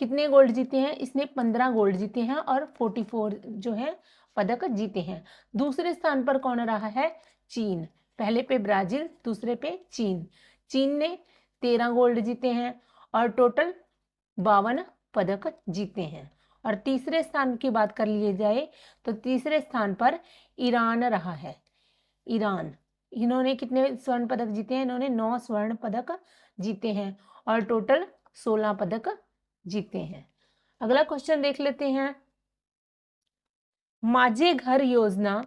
कितने गोल्ड जीते हैं? इसने 15 गोल्ड जीते हैं और 44 जो है पदक जीते हैं। दूसरे स्थान पर कौन रहा है? चीन। पहले पे ब्राजील, दूसरे पे चीन। चीन ने 13 गोल्ड जीते हैं और टोटल 52 पदक जीते हैं। और तीसरे स्थान की बात कर ली जाए तो तीसरे स्थान पर ईरान रहा है। ईरान, इन्होंने कितने स्वर्ण पदक जीते हैं? इन्होंने 9 स्वर्ण पदक जीते हैं और टोटल 16 पदक जीते हैं। अगला क्वेश्चन देख लेते हैं। माझे घर योजना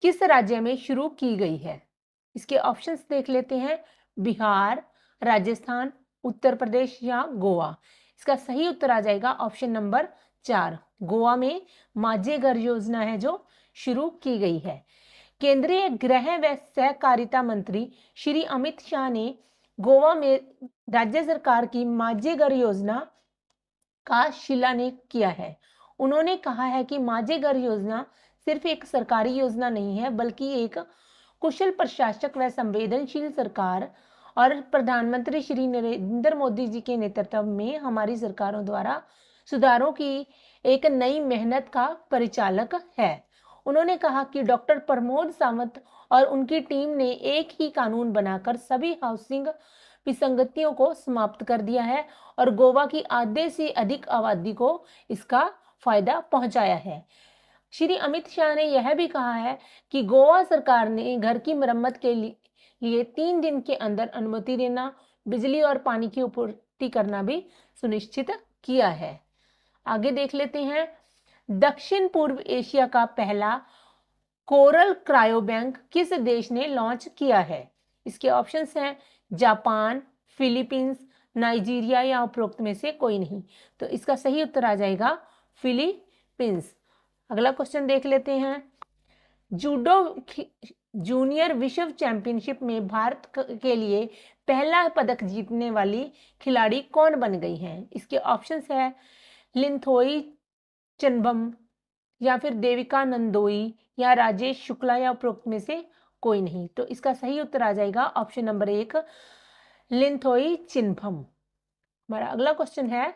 किस राज्य में शुरू की गई है? इसके ऑप्शंस देख लेते हैं। बिहार, राजस्थान, उत्तर प्रदेश या गोवा। इसका सही उत्तर आ जाएगा ऑप्शन नंबर 4, गोवा में माझे घर योजना है जो शुरू की गई है। केंद्रीय गृह व सहकारिता मंत्री श्री अमित शाह ने गोवा में राज्य सरकार की माझे घर योजना का शिलान्यास किया है। उन्होंने कहा है कि माझे घर योजना सिर्फ एक सरकारी योजना नहीं है, बल्कि एक कुशल प्रशासक व संवेदनशील सरकार और प्रधानमंत्री श्री नरेंद्र मोदी जी के नेतृत्व में हमारी सरकारों द्वारा सुधारों की एक नई मेहनत का परिचालक है। उन्होंने कहा कि डॉक्टर प्रमोद सावंत और उनकी टीम ने एक ही कानून बनाकर सभी हाउसिंग विसंगतियों को समाप्त कर दिया है और गोवा की आधे से अधिक आबादी को इसका फायदा पहुंचाया है। श्री अमित शाह ने यह भी कहा है कि गोवा सरकार ने घर की मरम्मत के लिए 3 दिन के अंदर अनुमति देना, बिजली और पानी की आपूर्ति करना भी सुनिश्चित किया है। आगे देख लेते हैं, दक्षिण पूर्व एशिया का पहला कोरल क्रायो बैंक किस देश ने लॉन्च किया है? इसके ऑप्शंस हैं जापान, फिलीपींस, नाइजीरिया या उपरोक्त में से कोई नहीं। तो इसका सही उत्तर आ जाएगा फिलीपींस। अगला क्वेश्चन देख लेते हैं, जूडो जूनियर विश्व चैंपियनशिप में भारत के लिए पहला पदक जीतने वाली खिलाड़ी कौन बन गई हैं? इसके ऑप्शंस है लिंथोई चनबम या फिर देविका नंदोई या राजेश शुक्ला या उपरोक्त में से कोई नहीं। तो इसका सही उत्तर आ जाएगा ऑप्शन नंबर 1 लिंथोई चिन्भम। हमारा अगला क्वेश्चन है,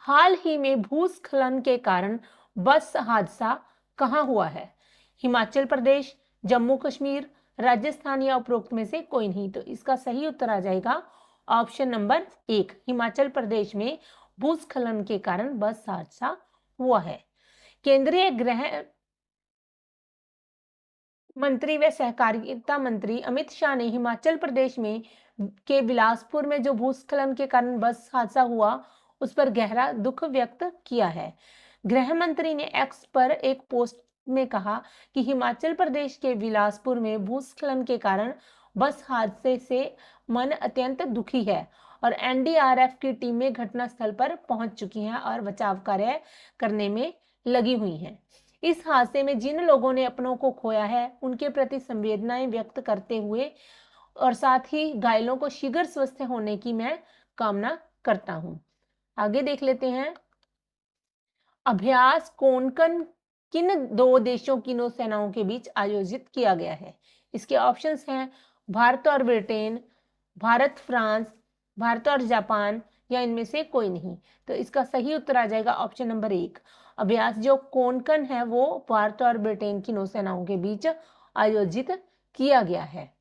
हाल ही में भूस्खलन के कारण बस हादसा कहां हुआ है? हिमाचल प्रदेश, जम्मू कश्मीर, राजस्थान या उपरोक्त में से कोई नहीं। तो इसका सही उत्तर आ जाएगा ऑप्शन नंबर 1 हिमाचल प्रदेश में भूस्खलन के कारण बस हादसा हुआ है। केंद्रीय गृह मंत्री व सहकारिता मंत्री अमित शाह ने हिमाचल प्रदेश में के बिलासपुर में जो भूस्खलन के कारण बस हादसा हुआ उस पर गहरा दुख व्यक्त किया है। गृह मंत्री ने एक्स पर एक पोस्ट में कहा कि हिमाचल प्रदेश के बिलासपुर में भूस्खलन के कारण बस हादसे से मन अत्यंत दुखी है और एनडीआरएफ की टीमें घटनास्थल पर पहुंच चुकी हैं और बचाव कार्य करने में लगी हुई हैं। इस हादसे में जिन लोगों ने अपनों को खोया है उनके प्रति संवेदनाएं व्यक्त करते हुए और साथ ही घायलों को शीघ्र स्वस्थ होने की मैं कामना करता हूं। आगे देख लेते हैं, अभ्यास कोंकण किन दो देशों की नौसेनाओं के बीच आयोजित किया गया है? इसके ऑप्शंस हैं भारत और ब्रिटेन, भारत फ्रांस, भारत और जापान या इनमें से कोई नहीं। तो इसका सही उत्तर आ जाएगा ऑप्शन नंबर 1 अभ्यास जो कोंकण है वो भारत और ब्रिटेन की नौसेनाओं के बीच आयोजित किया गया है।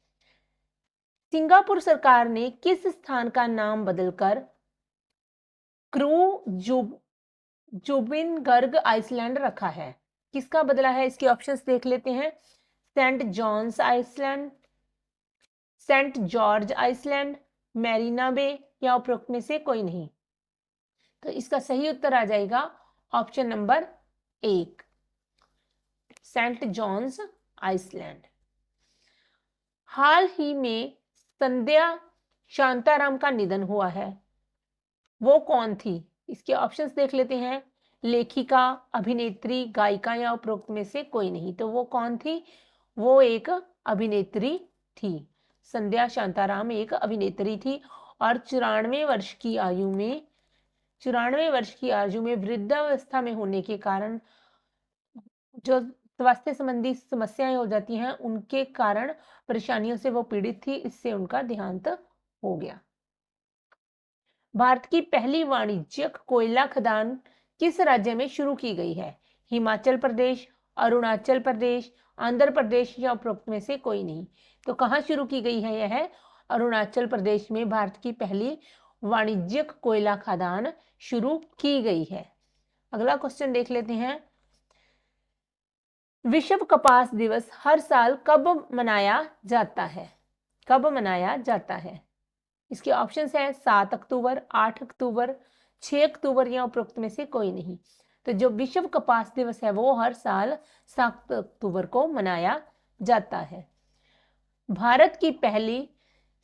सिंगापुर सरकार ने किस स्थान का नाम बदलकर क्रू जुबिनगर्ग आइसलैंड रखा है? किसका बदला है? इसके ऑप्शंस देख लेते हैं, Saint John's Island, Saint George Island, Marina Bay या उपरोक्त में से कोई नहीं। तो इसका सही उत्तर आ जाएगा option number 1 Saint John's Island. हाल ही में संध्या शांताराम का निधन हुआ है, वो कौन थी? इसके ऑप्शंस देख लेते हैं, लेखिका, अभिनेत्री, गायिका या उपरोक्त में से कोई नहीं। तो वो कौन थी? वो एक अभिनेत्री थी। संध्या शांताराम एक अभिनेत्री थी और 94 वर्ष की आयु में वृद्धावस्था में होने के कारण जो स्वास्थ्य संबंधी समस्याएं हो जाती हैं उनके कारण परेशानियों से वो पीड़ित थी, इससे उनका देहांत हो गया। भारत की पहली वाणिज्यिक कोयला खदान किस राज्य में शुरू की गई है? हिमाचल प्रदेश, अरुणाचल प्रदेश, आंध्र प्रदेश या उपरोक्त में से कोई नहीं। तो कहां शुरू की गई है? यह अरुणाचल प्रदेश में भारत की पहली वाणिज्यिक कोयला खदान शुरू की गई है। अगला क्वेश्चन देख लेते हैं, विश्व कपास दिवस हर साल कब मनाया जाता है? कब मनाया जाता है? इसके ऑप्शंस हैं 7 अक्टूबर, 8 अक्टूबर, 6 अक्टूबर या उपरोक्त में से कोई नहीं। तो जो विश्व कपास दिवस है वो हर साल 7 अक्टूबर को मनाया जाता है। भारत की पहली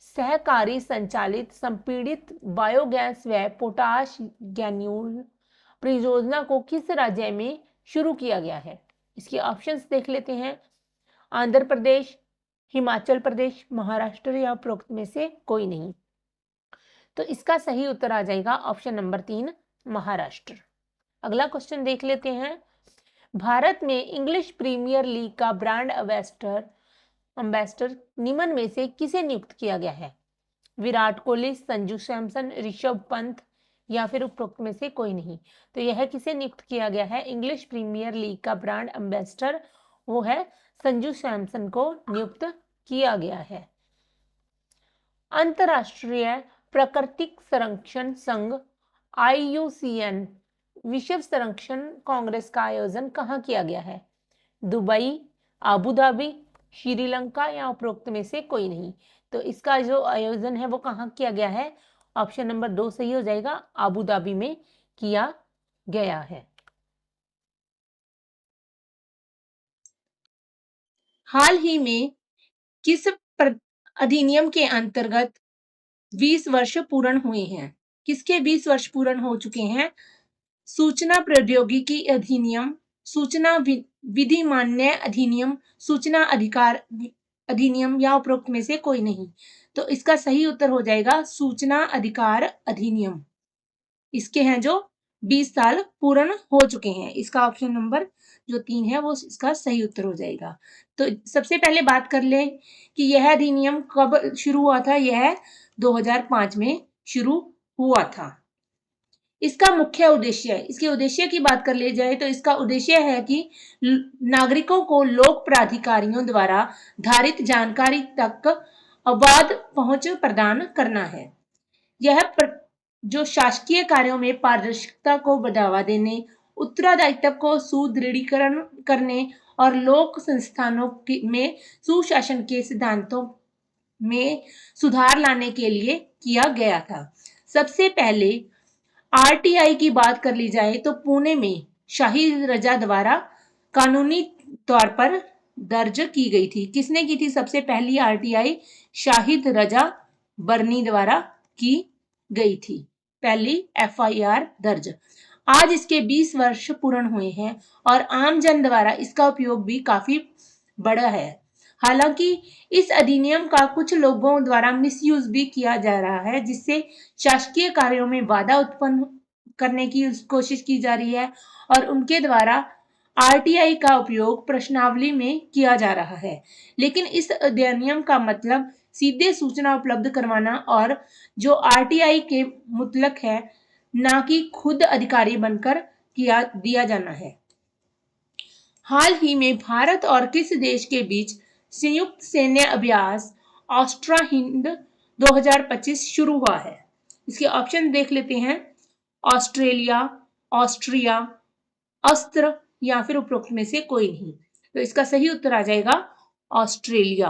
सहकारी संचालित संपीड़ित बायोगैस व पोटाश ग्रैन्यूल परियोजना को किस राज्य में शुरू किया गया है? इसके ऑप्शंस देख लेते हैं, आंध्र प्रदेश, हिमाचल प्रदेश, महाराष्ट्र या उपरोक्त में से कोई नहीं। तो इसका सही उत्तर आ जाएगा ऑप्शन नंबर 3 महाराष्ट्र। अगला क्वेश्चन देख लेते हैं, भारत में इंग्लिश प्रीमियर लीग का ब्रांड एम्बेसडर निम्न में से किसे नियुक्त किया गया है? विराट कोहली, संजू सैमसन, ऋषभ पंत या फिर उपरोक्त में से कोई नहीं। तो यह किसे नियुक्त किया गया है? इंग्लिश प्रीमियर लीग का ब्रांड एम्बेसडर वो है संजू सैमसन को नियुक्त किया गया है। अंतरराष्ट्रीय प्राकृतिक संरक्षण संघ IUCN विश्व संरक्षण कांग्रेस का आयोजन कहाँ किया गया है? दुबई, आबू धाबी, श्रीलंका या उपरोक्त में से कोई नहीं। तो इसका जो आयोजन है वो कहाँ किया गया है? ऑप्शन नंबर 2 सही हो जाएगा, अबू धाबी में किया गया है। हाल ही में किस अधिनियम के अंतर्गत 20 वर्ष पूर्ण हुए हैं? किसके 20 वर्ष पूर्ण हो चुके हैं? सूचना प्रौद्योगिकी अधिनियम, सूचना विधि मान्य अधिनियम, सूचना अधिकार अधिनियम या उपरोक्त में से कोई नहीं। तो इसका सही उत्तर हो जाएगा सूचना अधिकार अधिनियम। इसके हैं जो 20 साल पूर्ण हो चुके हैं। इसका ऑप्शन नंबर जो 3 है वो इसका सही उत्तर हो जाएगा। तो सबसे पहले बात कर लें कि यह अधिनियम कब शुरू हुआ था? यह 2005 में शुरू हुआ था। इसका मुख्य उद्देश्य है, इसके उद्देश्य की बात कर ली जाए तो इसका उद्देश्य है कि नागरिकों को लोक प्राधिकारियों द्वारा धारित जानकारी तक अबाध पहुंच प्रदान करना है। यह जो शासकीय कार्यों में पारदर्शिता को बढ़ावा देने, उत्तरदायित्व को सुदृढ़ीकरण करने और लोक संस्थानों में सुशासन के सिद्धांतों में सुधार लाने के लिए किया गया था। सबसे पहले आरटीआई की बात कर ली जाए तो पुणे में शाही रजा द्वारा कानूनी तौर पर दर्ज की गई थी। किसने की थी सबसे पहली आरटीआई? शाहिद रजा बर्नी द्वारा की गई थी पहली एफआईआर दर्ज। आज इसके 20 वर्ष पूर्ण हुए हैं और आम जन द्वारा इसका उपयोग भी काफी बढ़ा है। हालांकि इस अधिनियम का कुछ लोगों द्वारा मिसयूज भी किया जा रहा है, जिससे शासकीय कार्यों में बाधा उत्पन्न करने की कोशिश की जा रही है और उनके द्वारा आरटीआई का उपयोग प्रश्नावली में किया जा रहा है। लेकिन इस अधिनियम का मतलब सीधे सूचना उपलब्ध करवाना और जो आरटीआई के मुतलक है, ना कि खुद अधिकारी बनकर किया दिया जाना है। हाल ही में भारत और किस देश के बीच संयुक्त सैन्य अभ्यास ऑस्ट्रा हिंद 2025 शुरू हुआ है? इसके ऑप्शन देख लेते हैं। ऑस्ट्रेलिया, ऑस्ट्रिया, अस्त्र या फिर उपरोक्त में से कोई नहीं। तो इसका सही उत्तर आ जाएगा ऑस्ट्रेलिया।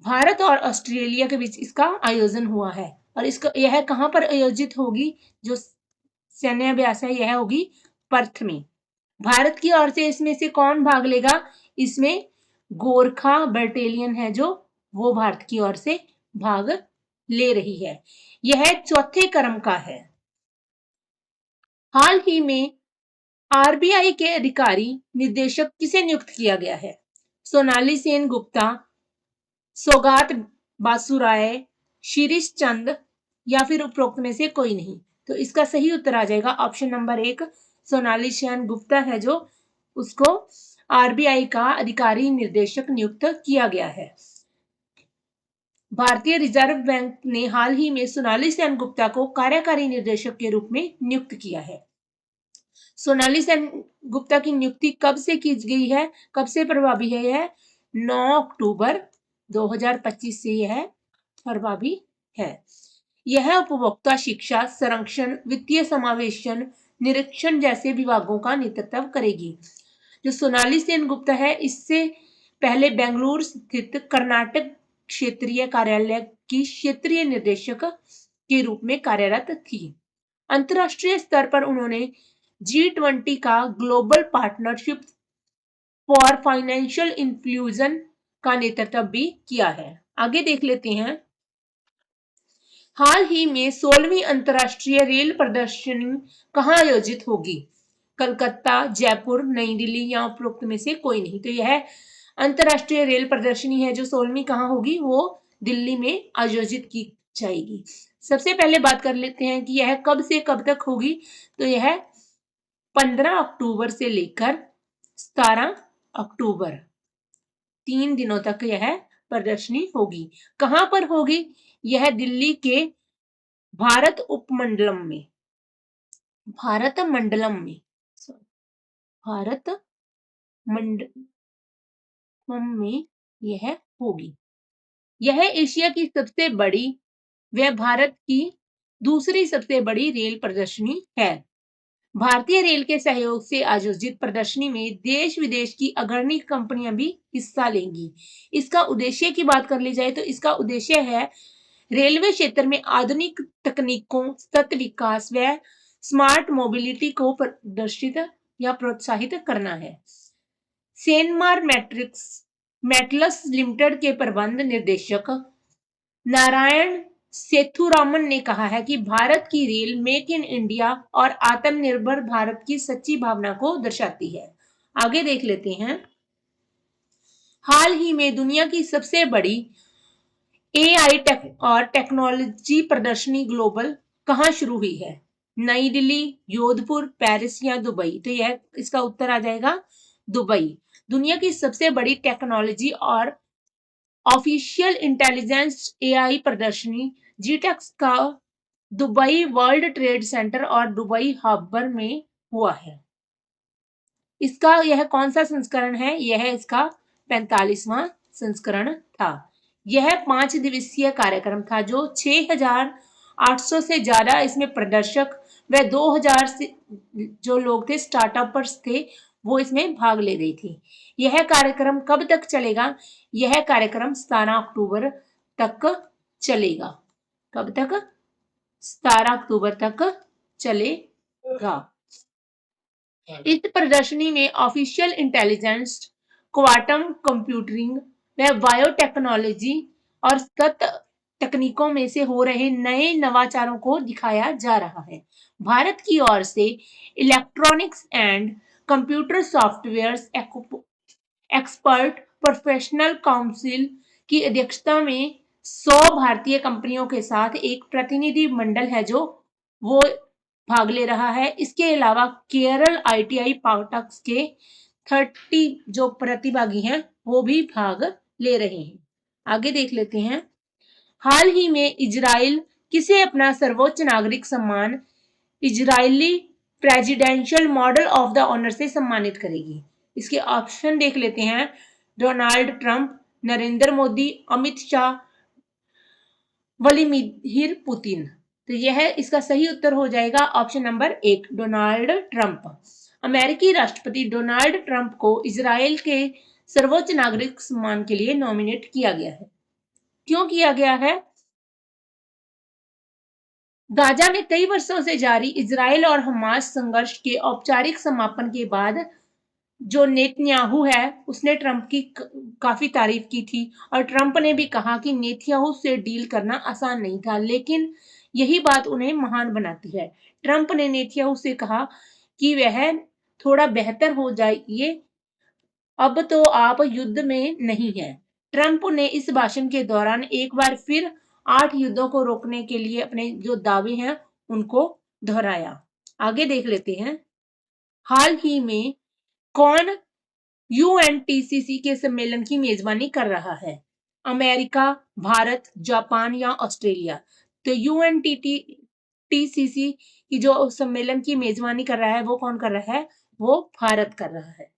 भारत और ऑस्ट्रेलिया के बीच इसका आयोजन हुआ है और इसका यह कहां पर आयोजित होगी? जो सैन्य अभ्यास है यह होगी पर्थ में। भारत की ओर से इसमें से कौन भाग लेगा? इसमें गोरखा बटालियन है जो वो भारत की ओर से भाग ले रही है। यह चौथे क्रम का है। हाल ही में आरबीआई के अधिकारी निदेशक किसे नियुक्त किया गया है? सोनाली सेन गुप्ता, सौगात बासुराय, शीरिष चंद या फिर उपरोक्त में से कोई नहीं। तो इसका सही उत्तर आ जाएगा ऑप्शन नंबर 1, सोनाली सेन गुप्ता है जो उसको आरबीआई का अधिकारी निर्देशक नियुक्त किया गया है। भारतीय रिजर्व बैंक ने हाल ही में सोनाली सेन गुप्ता को कार्यकारी निर्देशक के रूप में नियुक्त किया है। सोनाली सेन गुप्ता की नियुक्ति कब से की गई है, कब से प्रभावी है? यह 9 अक्टूबर 2025 से यह प्रभावी है। यह उपभोक्ता शिक्षा, संरक्षण, वित्तीय समावेशन, निरीक्षण जैसे विभागों का नेतृत्व करेगी। जो सोनाली सेन गुप्ता है इससे पहले बेंगलुरु स्थित कर्नाटक क्षेत्रीय कार्यालय की क्षेत्रीय निदेशक के रूप में कार्यरत थी। अंतरराष्ट्रीय स्तर पर उन्होंने G20 का global partnership for financial inclusion का नेतृत्व भी किया है। आगे देख लेते हैं। हाल ही में 16वीं अंतरराष्ट्रीय रेल प्रदर्शनी कहाँ आयोजित होगी? कलकत्ता, जयपुर, नई दिल्ली या उपरोक्त में से कोई नहीं। तो यह अंतरराष्ट्रीय रेल प्रदर्शनी है जो 16वीं कहाँ होगी? वो दिल्ली में आयोजित की जाएगी। सबसे पहले बात कर लेते हैं कि यह कब से कब तक होगी। तो यह 15 अक्टूबर से लेकर 17 अक्टूबर 3 दिनों तक यह प्रदर्शनी होगी। कहां पर होगी? यह दिल्ली के भारत उपमंडलम में, भारत मंडलम में, भारत मंडलम में यह होगी। यह एशिया की सबसे बड़ी व भारत की दूसरी सबसे बड़ी रेल प्रदर्शनी है। भारतीय रेल के सहयोग से आयोजित प्रदर्शनी में देश विदेश की अग्रणी कंपनियां भी हिस्सा लेंगी। इसका उद्देश्य की बात कर ली जाए तो इसका उद्देश्य है रेलवे क्षेत्र में आधुनिक तकनीकों, सतत विकास व स्मार्ट मोबिलिटी को प्रदर्शित या प्रोत्साहित करना है। सेनमार मैट्रिक्स मेटलस लिमिटेड के प्रबंध निर्देशक नारायण सेथुरामन ने कहा है कि भारत की रेल मेक इन इंडिया और आत्मनिर्भर भारत की सच्ची भावना को दर्शाती है। आगे देख लेते हैं। हाल ही में दुनिया की सबसे बड़ी एआई और टेक्नोलॉजी प्रदर्शनी ग्लोबल कहाँ शुरू हुई है? नई दिल्ली, जोधपुर, पेरिस या दुबई? तो यह इसका उत्तर आ जाएगा दुबई। दुनिया की सबसे बड़ी टेक्नोलॉजी और ऑफिशियल इंटेलिजेंस एआई प्रदर्शनी जीटेक्स का दुबई वर्ल्ड ट्रेड सेंटर और दुबई हार्बर में हुआ है। इसका यह कौन सा संस्करण है? यह इसका 45वां संस्करण था। यह 5 दिवसीय कार्यक्रम था जो 6,800 से ज्यादा इसमें प्रदर्शक व 2,000 से जो लोग थे स्टार्टअपर्स थे वो इसमें भाग ले रही थी। यह कार्यक्रम कब तक चलेगा? यह कार्यक्रम 17 अक्टूबर तक चलेगा। कब तक? 17 अक्टूबर तक चलेगा। इस प्रदर्शनी में ऑफिशियल इंटेलिजेंस, क्वांटम कंप्यूटिंग व बायोटेक्नोलॉजी और सतत तकनीकों में से हो रहे नए नवाचारों को दिखाया जा रहा है। भारत की ओर से electronics and computer software expert professional council की अध्यक्षता में 100 भारतीय कंपनियों के साथ एक प्रतिनिधि मंडल है जो वो भाग ले रहा है। इसके अलावा केरल आईटीआई पार्टक्स के 30 जो प्रतिभागी हैं वो भी भाग ले रहे हैं। आगे देख लेते हैं। हाल ही में इजराइल किसे अपना सर्वोच्च नागरिक सम्मान Israeli presidential medal of the honour से सम्मानित करेगी? इसके ऑप्शन देख लेते हैं। Donald Trump, Narendra Modi, Amit Shah, Vladimir Putin. तो यह इसका सही उत्तर हो जाएगा ऑप्शन नंबर 1, डोनाल्ड ट्रंप। अमेरिकी राष्ट्रपति डोनाल्ड ट्रंप को इजराइल के सर्वोच्च नागरिक सम्मान के लिए नॉमिनेट किया गया है। क्यों किया गया है? गाजा में कई वर्षों से जारी इजराइल और हमास संघर्ष के औपचारिक समापन के बाद जो नेतन्याहू है उसने ट्रंप की काफी तारीफ की थी और ट्रंप ने भी कहा कि नेतन्याहू से डील करना आसान नहीं था, लेकिन यही बात उन्हें महान बनाती है। ट्रंप ने नेतन्याहू से कहा कि वह थोड़ा बेहतर हो जाइए, अब तो आप युद्ध में नहीं हैं। ट्रंप ने इस भाषण के दौरान एक बार फिर 8 युद्धों को रोकने के लिए अपने जो दावे हैं उनको दोहराया। आगे देख लेते हैं। हाल ही में कौन यूएनटीसीसी के सम्मेलन की मेजबानी कर रहा है? अमेरिका, भारत, जापान या ऑस्ट्रेलिया? तो यूएनटीसीसी की जो सम्मेलन की मेजबानी कर रहा है वो कौन कर रहा है? वो भारत कर रहा है।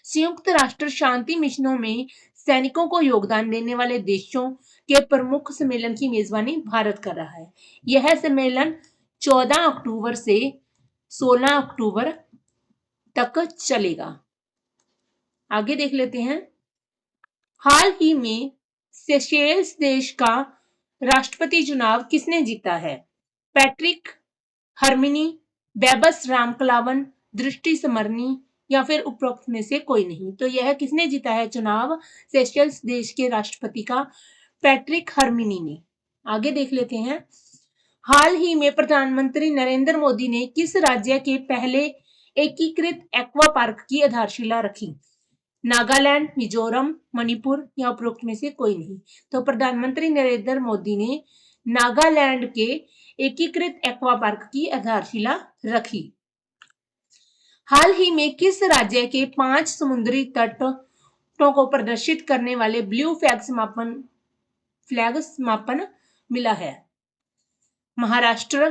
संयुक्त राष्ट्र शांति मिशनों में सैनिकों को योगदान देने वाले देशों के प्रमुख सम्मेलन की मेजबानी भारत कर रहा है। यह सम्मेलन 14 अक्टूबर से 16 अक्टूबर तक चलेगा। आगे देख लेते हैं। हाल ही में सेशेल्स देश का राष्ट्रपति चुनाव किसने जीता है? पैट्रिक हरमिनी, बेबस रामकलावन, दृष्टि समरनी या फिर उपरोक्त में से कोई नहीं? तो यह किसने जीता है चुनाव? सेशेल्स देश के राष्ट्रपति का पैट्रिक हरमिनी ने। आगे देख लेते हैं। हाल ही में प्रधानमंत्री नरेंद्र मोदी ने किस राज्य के पहले एकीकृत एक्वा पार्क की आधारशिला रखी? नागालैंड, मिजोरम, मणिपुर या उपरोक्त में से कोई नहीं? तो प्रधानमंत्री नरेंद्र मोदी ने नागालैंड के एकीकृत एक्वा पार्क की आधारशिला रखी। हाल ही में किस राज्य के 5 समुद्री तटों को प्रदर्शित करने वाले ब्लू फ्लैग समापन मिला है? महाराष्ट्र,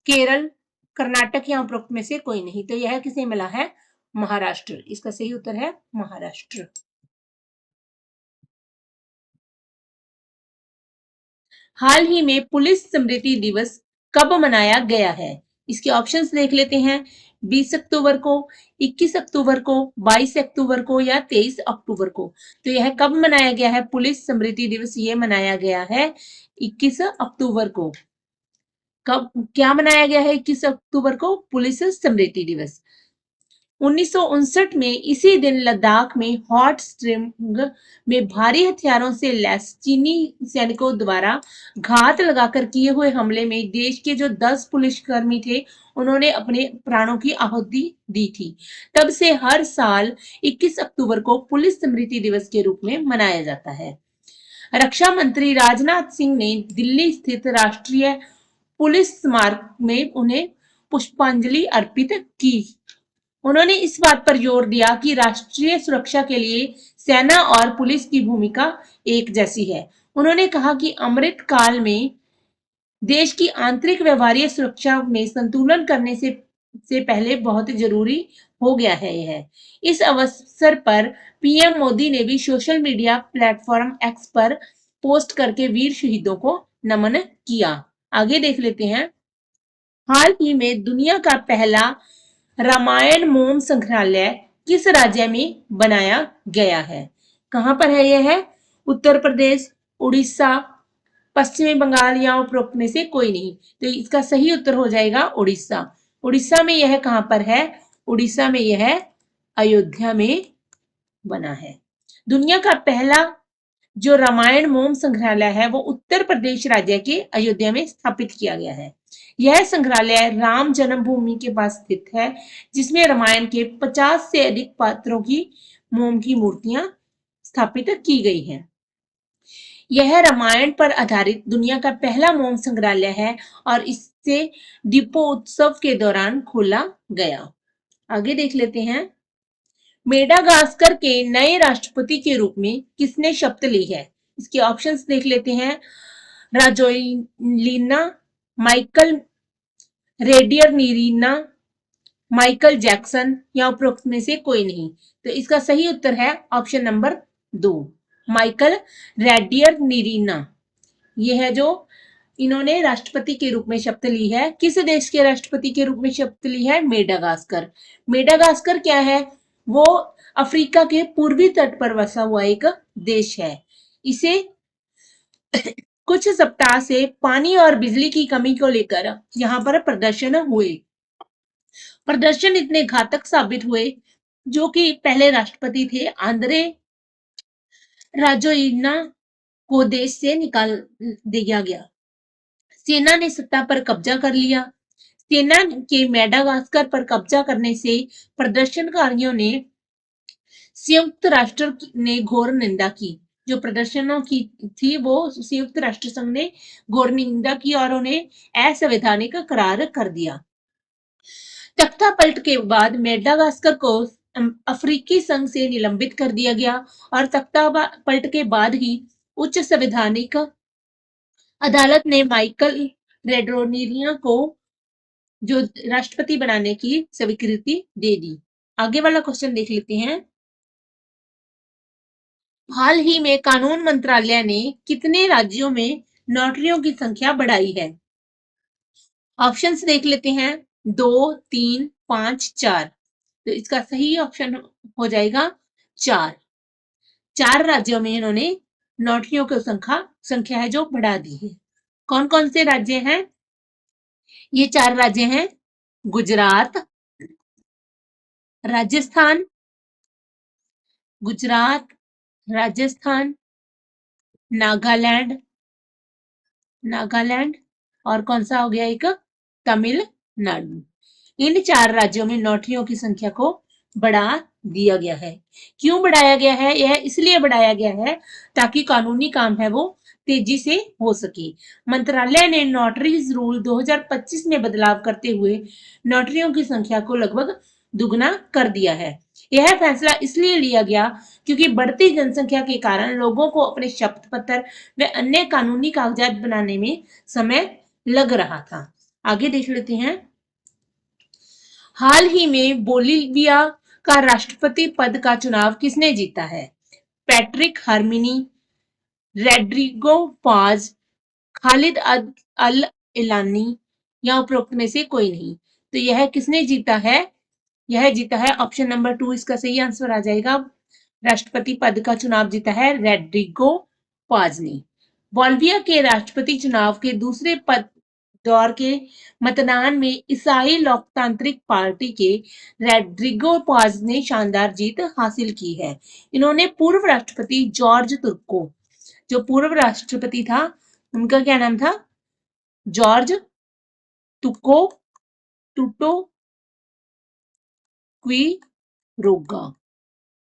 केरल, कर्नाटक या उपरोक्त में से कोई नहीं? तो यह किसे मिला है? महाराष्ट्र। इसका सही उत्तर है महाराष्ट्र। हाल ही में पुलिस स्मृति दिवस कब मनाया गया है? इसके ऑप्शंस देख लेते हैं। 20 अक्टूबर को, 21 अक्टूबर को, 22 अक्टूबर को या 23 अक्टूबर को। तो यह कब मनाया गया है? पुलिस स्मृति दिवस ये मनाया गया है 21 अक्टूबर को। कब क्या मनाया गया है 21 अक्टूबर को? पुलिस स्मृति दिवस। 1959 में इसी दिन लद्दाख में हॉट स्प्रिंग में भारी हथियारों से लैस चीनी सैनिकों द्वारा घात लगाकर किए हुए हमले में देश के जो 10 पुलिसकर्मी थे उन्होंने अपने प्राणों की आहुति दी थी। तब से हर साल 21 अक्टूबर को पुलिस स्मृति दिवस के रूप में मनाया जाता है। रक्षा मंत्री राजनाथ सिंह ने दिल्ली स्थित राष्ट्रीय पुलिस स्मारक में उन्हें पुष्पांजलि अर्पित की। उन्होंने इस बात पर जोर दिया कि राष्ट्रीय सुरक्षा के लिए सेना और पुलिस की भूमिका एक जैसी है। उन्होंने कहा कि अमृत काल में देश की आंतरिक व्यवहारीय सुरक्षा में संतुलन करने से पहले बहुत जरूरी हो गया है यह। इस अवसर पर पीएम मोदी ने भी सोशल मीडिया प्लेटफॉर्म एक्स पर पोस्ट करके वीर शहीदों को नमन किया। आगे देख लेते हैं। हाल ही में दुनिया का पहला रामायण मोम संग्रहालय किस राज्य में बनाया गया है? कहां पर है यह? उत्तर प्रदेश, उड़ीसा, पश्चिमी बंगाल या उपरोक्त में से कोई नहीं। तो इसका सही उत्तर हो जाएगा उड़ीसा। उड़ीसा में यह कहां पर है? उड़ीसा में यह अयोध्या में बना है। दुनिया का पहला जो रामायण मोम संग्रहालय है वो उत्तर प्रदेश राज्य के अयोध्या में स्थापित किया गया है। यह संग्रहालय राम जन्मभूमि के पास स्थित है, जिसमें रामायण के 50 से अधिक पात्रों की मोम की मूर्तियां स्थापित की गई हैं। यह रामायण पर आधारित दुनिया का पहला मोम संग्रहालय है और इसे दीपोत्सव के दौरान खोला गया। आगे देख लेते हैं। मेडागास्कर के नए राष्ट्रपति के रूप में किसने शपथ ली है? इसके ऑप्शंस देख लेते हैं। राजोलिना, माइकल रेडियनीरीना, माइकल जैक्सन या उपरोक्त में से कोई नहीं। तो इसका सही उत्तर है ऑप्शन नंबर 2, माइकल रेडियनीरीना। यह है जो इन्होंने राष्ट्रपति के रूप में शपथ ली है। किस देश के राष्ट्रपति के रूप में शपथ ली है? मेडागास्कर। मेडागास्कर क्या है? वो अफ्रीका के पूर्वी तट पर बसा हुआ एक देश है। इसे कुछ सप्ताह से पानी और बिजली की कमी को लेकर यहाँ पर प्रदर्शन हुए। प्रदर्शन इतने घातक साबित हुए जो कि पहले राष्ट्रपति थे आंद्रे राजोइना को देश से निकाल दिया गया। सेना ने सत्ता पर कब्जा कर लिया। सेना के मेडागास्कर पर कब्जा करने से प्रदर्शनकारियों ने संयुक्त राष्ट्र ने घोर निंदा की। जो प्रदर्शनों की थी वो संयुक्त राष्ट्र संघ ने घोर निंदा की और उन्हें असंवैधानिक करार कर दिया। तख्ता पलट के बाद मेडागास्कर को अफ्रीकी संघ से निलंबित कर दिया गया और तख्ता पलट के बाद ही उच्च संवैधानिक अदालत ने माइकल रेड्रोनिरिया को जो राष्ट्रपति बनाने की स्वीकृति दे दी। आगे वाला क्वेश्चन देख लेते हैं। हाल ही में कानून मंत्रालय ने कितने राज्यों में नोटरियों की संख्या बढ़ाई है? ऑप्शंस देख लेते हैं। 2, 3, 5, 4। तो इसका सही ऑप्शन हो जाएगा 4। 4 राज्यों में इन्होंने नोटरियों की संख्या है जो बढ़ा दी है। कौन कौन से राज्य हैं? ये 4 राज्य हैं। गुजरात, राजस्थान, गुजरात, राजस्थान, नागालैंड, नागालैंड और कौन सा हो गया एक? तमिलनाडु। इन 4 राज्यों में नोटरियों की संख्या को बढ़ा दिया गया है। क्यों बढ़ाया गया है? यह इसलिए बढ़ाया गया है ताकि कानूनी काम है वो तेजी से हो सके। मंत्रालय ने नोटरीज रूल 2025 में बदलाव करते हुए नोटरियों की संख्या को लगभग दुगना कर दिया है। यह फैसला इसलिए लिया गया क्योंकि बढ़ती जनसंख्या के कारण लोगों को अपने शपथ पत्र व अन्य कानूनी कागजात बनाने में समय लग रहा था। आगे देख लेते हैं। हाल ही में बोलीविया का राष्ट्रपति पद का चुनाव किसने जीता है? पैट्रिक हरमिनी, रेड्रिगो पाज, खालिद अल इलानी या उपरोक्त में से कोई नहीं। तो यह किसने जीता है? यह जीता है ऑप्शन नंबर 2, इसका सही आंसर आ जाएगा। राष्ट्रपति पद का चुनाव जीता है रोड्रिगो पाज ने। बोल्विया के राष्ट्रपति चुनाव के दूसरे पद दौर के मतदान में ईसाई लोकतांत्रिक पार्टी के रोड्रिगो पाज ने शानदार जीत हासिल की है। इन्होंने पूर्व राष्ट्रपति जॉर्ज तुर्को, जो पूर्व राष्ट्रपति था, उनका क्या नाम था? जॉर्ज तुको टूटो क्विरोगा,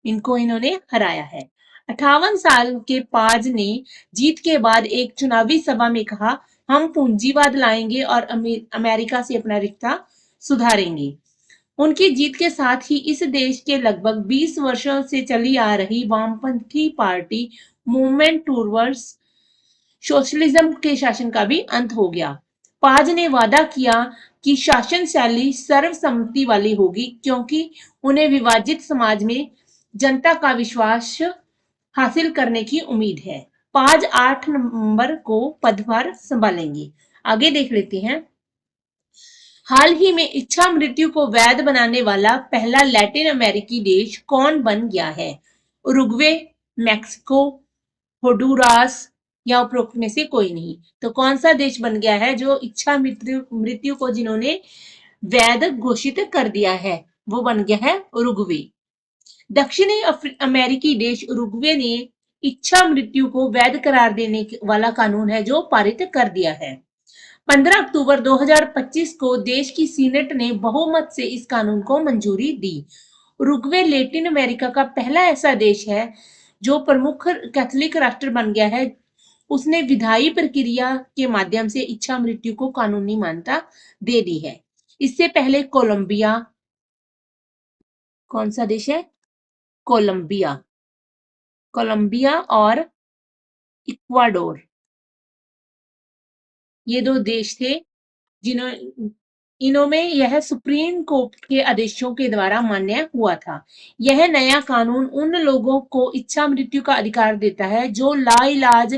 इनको इन्होंने हराया है। 58 साल के पाज ने जीत के बाद एक चुनावी सभा में कहा, हम पूंजीवाद लाएंगे और अमेरिका से अपना रिश्ता सुधारेंगे। उनकी जीत के साथ ही इस देश के लगभग 20 वर्षों से चली आ रही वामपंथी पार्टी मूवमेंट टूवर्ड्स सोशलिज्म के शासन का भी अंत हो गया। पाज ने वादा किया कि शासन शैली सर्वसम्मति वाली होगी, क्योंकि उन्हें विभाजित समाज में जनता का विश्वास हासिल करने की उम्मीद है। पाज 8 नवंबर को पदभार संभालेंगे। आगे देख लेते हैं। हाल ही में इच्छा मृत्यु को वैध बनाने वाला पहला लैटिन अमेरिकी देश कौन बन गया है? उरुग्वे, मैक्सिको, होंडुरास या उपरोक्त में से कोई नहीं। तो कौन सा देश बन गया है जो इच्छा मृत्यु को जिन्होंने वैध घोषित कर दिया है? वो बन गया है उरुग्वे। दक्षिणी अमेरिकी देश उरुग्वे ने इच्छा मृत्यु को वैध करार देने वाला कानून है जो पारित कर दिया है। 15 अक्टूबर 2025 को देश की सीनेट ने बहुमत से इस कानून को मंजूरी दी। उरुग्वे लैटिन अमेरिका का पहला ऐसा देश है जो प्रमुख कैथोलिक राष्ट्र बन गया है। उसने विधायी प्रक्रिया के माध्यम से इच्छा मृत्यु को कानूनी मान्यता दे दी है। इससे पहले कोलंबिया, कौन सा देश है? कोलंबिया, कोलंबिया और इक्वाडोर, ये दो देश थे जिन्हों इनमें यह सुप्रीम कोर्ट के आदेशों के द्वारा मान्य हुआ था। यह नया कानून उन लोगों को इच्छा मृत्यु का अधिकार देता है जो लाइलाज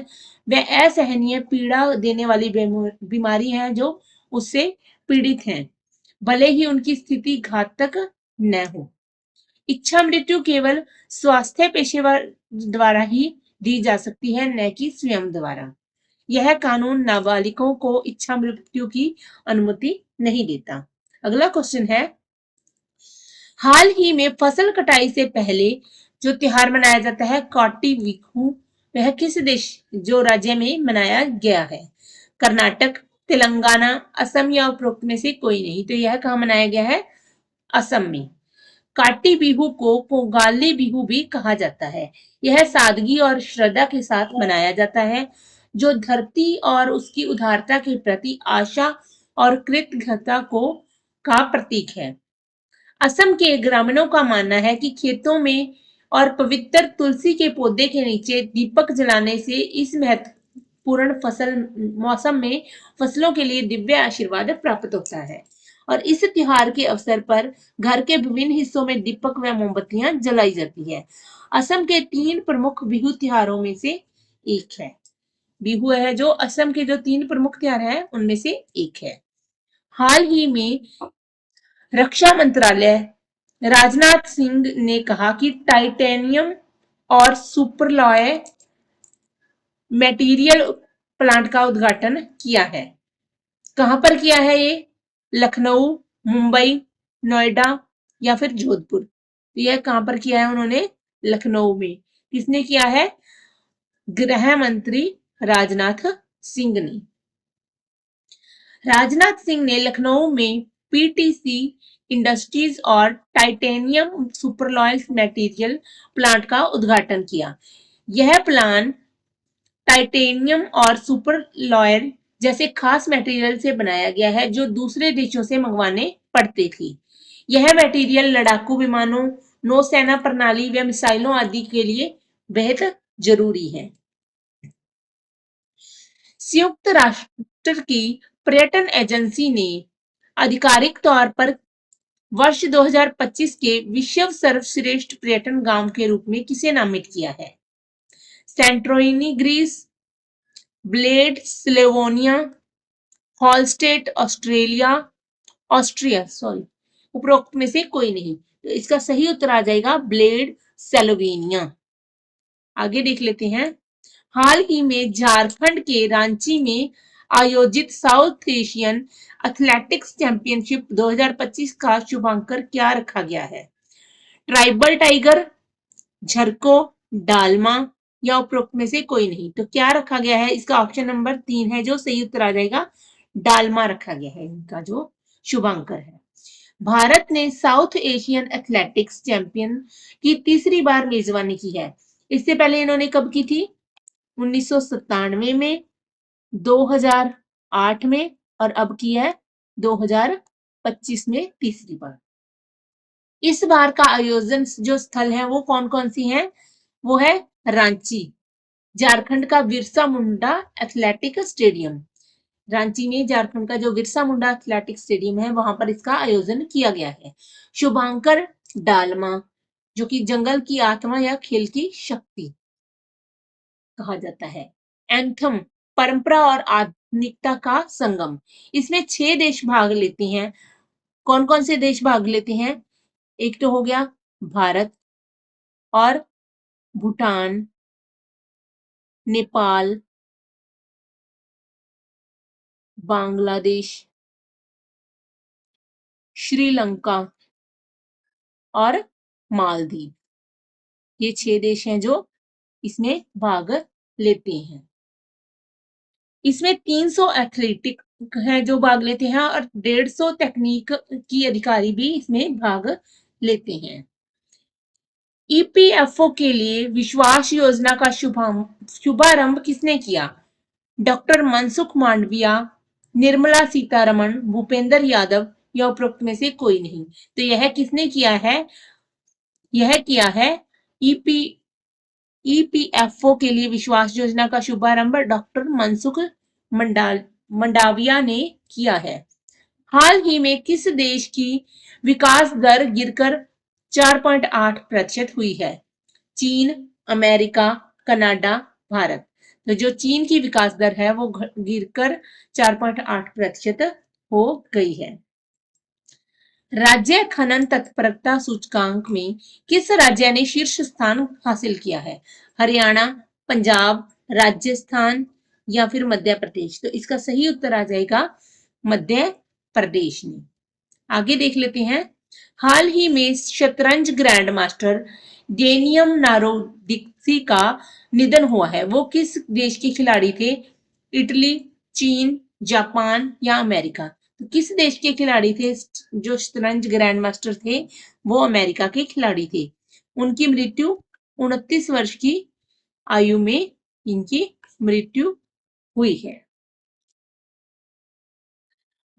व असहनीय पीड़ा देने वाली बीमारी है, जो उससे पीड़ित हैं, भले ही उनकी स्थिति घातक न हो। इच्छा मृत्यु केवल स्वास्थ्य पेशेवर द्वारा ही दी जा सकती है, न कि स्वयं द्वारा। यह कानून नाबालिगों को इच्छा मृत्यु की अनुमति नहीं देता। अगला क्वेश्चन है, हाल ही में फसल कटाई से पहले जो त्योहार मनाया जाता है काटी बिहू, वह किस देश जो राज्य में मनाया गया है? कर्नाटक, तेलंगाना, असम या उपरोक्त में से कोई नहीं। तो यह कहाँ मनाया गया है? असम में। काटी बिहू को पोंगाली बिहू भी कहा जाता है। यह सादगी और श्रद्धा के साथ मनाया जाता है, जो धरती और उसकी उदारता के प्रति आशा और कृतज्ञता को का प्रतीक है। असम के ग्रामीणों का मानना है कि खेतों में और पवित्र तुलसी के पौधे के नीचे दीपक जलाने से इस महत्वपूर्ण फसल मौसम में फसलों के लिए दिव्य आशीर्वाद प्राप्त होता है। और इस त्योहार के अवसर पर घर के विभिन्न हिस्सों में दीपक व मोमबत्तियां जलाई जाती है। असम के 3 प्रमुख बिहू त्योहारों में से एक है। बिहू है जो असम के जो 3 प्रमुख त्योहार हैं उनमें से एक है। हाल ही में रक्षा मंत्रालय राजनाथ सिंह ने कहा कि टाइटेनियम और सुपरलॉय मटेरियल प्लांट का उद्घाटन किया है। कहां पर किया है ये? लखनऊ, मुंबई, नोएडा या फिर जोधपुर? तो यह कहां पर किया है उन्होंने? लखनऊ में। किसने किया है? गृह मंत्री राजनाथ सिंह ने। राजनाथ सिंह ने लखनऊ में पीटीसी इंडस्ट्रीज और टाइटेनियम सुपरलॉय मटेरियल प्लांट का उद्घाटन किया। यह प्लांट टाइटेनियम और सुपरलॉय जैसे खास मटेरियल से बनाया गया है जो दूसरे देशों से मंगवाने पड़ते थे। यह मटेरियल लड़ाकू विमानों, नौसेना प्रणाली व मिसाइलों आदि के लिए बेहद जरूरी है। संयुक्त राष्ट्र की पर्यटन एजेंसी ने आधिकारिक तौर पर वर्ष 2025 के विश्व सर्वश्रेष्ठ पर्यटन गांव के रूप में किसे नामित किया है? Santorini Greece, Bled Slovenia, Hallstatt Australia, Austria, sorry, उपरोक्त में से कोई नहीं। तो इसका सही उत्तर आ जाएगा ब्लेड स्लोवेनिया। आगे देख लेते हैं। हाल ही में झारखंड के रांची में आयोजित साउथ एशियन एथलेटिक्स चैंपियनशिप 2025 का शुभांकर क्या रखा गया है? ट्राइबल टाइगर, झरको, डालमा या उपरोक्त में से कोई नहीं। तो क्या रखा गया है? इसका ऑप्शन नंबर 3 है जो सही उत्तर आ जाएगा, डालमा रखा गया है इनका जो शुभांकर है। भारत ने साउथ एशियन एथलेटिक्स चैंपियन की तीसरी बार मेजबानी की है। इससे पहले इन्होंने कब की थी? 1997 में, 2008 में और अब की है 2025 में तीसरी बार। इस बार का आयोजन जो स्थल है वो कौन कौन सी है? वो है रांची, झारखंड का बिरसा मुंडा एथलेटिक स्टेडियम। रांची में झारखंड का जो बिरसा मुंडा एथलेटिक स्टेडियम है वहां पर इसका आयोजन किया गया है। शुभांकर डालमा, जो कि जंगल की आत्मा या खेल की शक्ति कहा जाता है। एंथम, परंपरा और आधुनिकता का संगम। इसमें 6 देश भाग लेते हैं। कौन कौन से देश भाग लेते हैं? एक तो हो गया भारत और भूटान, नेपाल, बांग्लादेश, श्रीलंका और मालदीव। ये 6 देश हैं जो इसमें भाग लेते हैं। इसमें 300 एथलेटिक हैं जो भाग लेते हैं और 150 तकनीक की अधिकारी भी इसमें भाग लेते हैं। ईपीएफओ के लिए विश्वास योजना का शुभारंभ किसने किया? डॉक्टर मनसुख मांडविया, निर्मला सीतारमण, भूपेंद्र यादव या उपरोक्त में से कोई नहीं। तो यह किसने किया है? यह किया है ईपीएफओ के लिए विश्वास योजना का शुभारंभ डॉक्टर मनसुख मंडाविया ने किया है। हाल ही में किस देश की विकास दर गिरकर 4.8% हुई है? चीन, अमेरिका, कनाडा, भारत। तो जो चीन की विकास दर है वो गिरकर 4.8% हो गई है। राज्य खनन तत्परता सूचकांक में किस राज्य ने शीर्ष स्थान हासिल किया है? हरियाणा, पंजाब, राजस्थान या फिर मध्य प्रदेश। तो इसका सही उत्तर आ जाएगा मध्य प्रदेश ने। आगे देख लेते हैं। हाल ही में शतरंज ग्रैंड मास्टर डेनियम नारोडिक्सी का निधन हुआ है। वो किस देश के खिलाड़ी थे? इटली, चीन, जापान या अमेरिका। तो किस देश के खिलाड़ी थे जो शतरंज ग्रैंड मास्टर थे? वो अमेरिका के खिलाड़ी थे। उनकी मृत्यु 29 वर्ष की आयु में इनकी मृत्यु हुई है।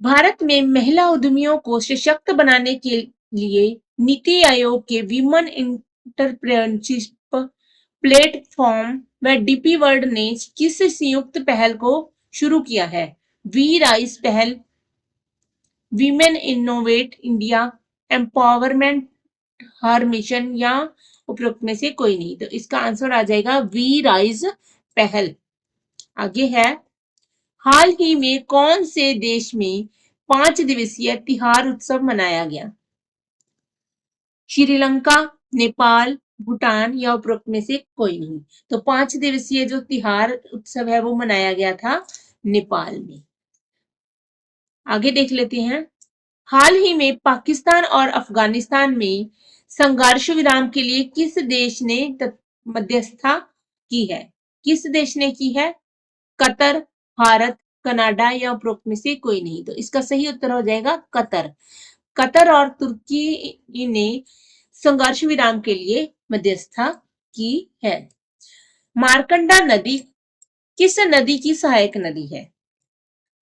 भारत में महिला उद्यमियों को सशक्त बनाने के लिए नीति आयोग के विमेन एंटरप्रेन्योरशिप प्लेटफॉर्म व डीपी वर्ल्ड ने किस संयुक्त पहल को शुरू किया है? वी राइज पहल, वीमेन इनोवेट इंडिया, एम्पावरमेंट हर मिशन या उपरोक्त में से कोई नहीं। तो इसका आंसर आ जाएगा वी राइज पहल। आगे है। हाल ही में कौन से देश में 5 दिवसीय तिहार उत्सव मनाया गया? श्रीलंका, नेपाल, भूटान या उपरोक्त में से कोई नहीं। तो 5 दिवसीय जो तिहार उत्सव है वो मनाया गया था नेपाल में। आगे देख लेते हैं। हाल ही में पाकिस्तान और अफगानिस्तान में संघर्ष विराम के लिए किस देश ने मध्यस्थता की है? किस देश ने की है? कतर, भारत, कनाडा या उपरोक्त में से कोई नहीं। तो इसका सही उत्तर हो जाएगा कतर। कतर और तुर्की ने संघर्ष विराम के लिए मध्यस्थता की है। मार्कंडा नदी किस नदी की सहायक नदी है?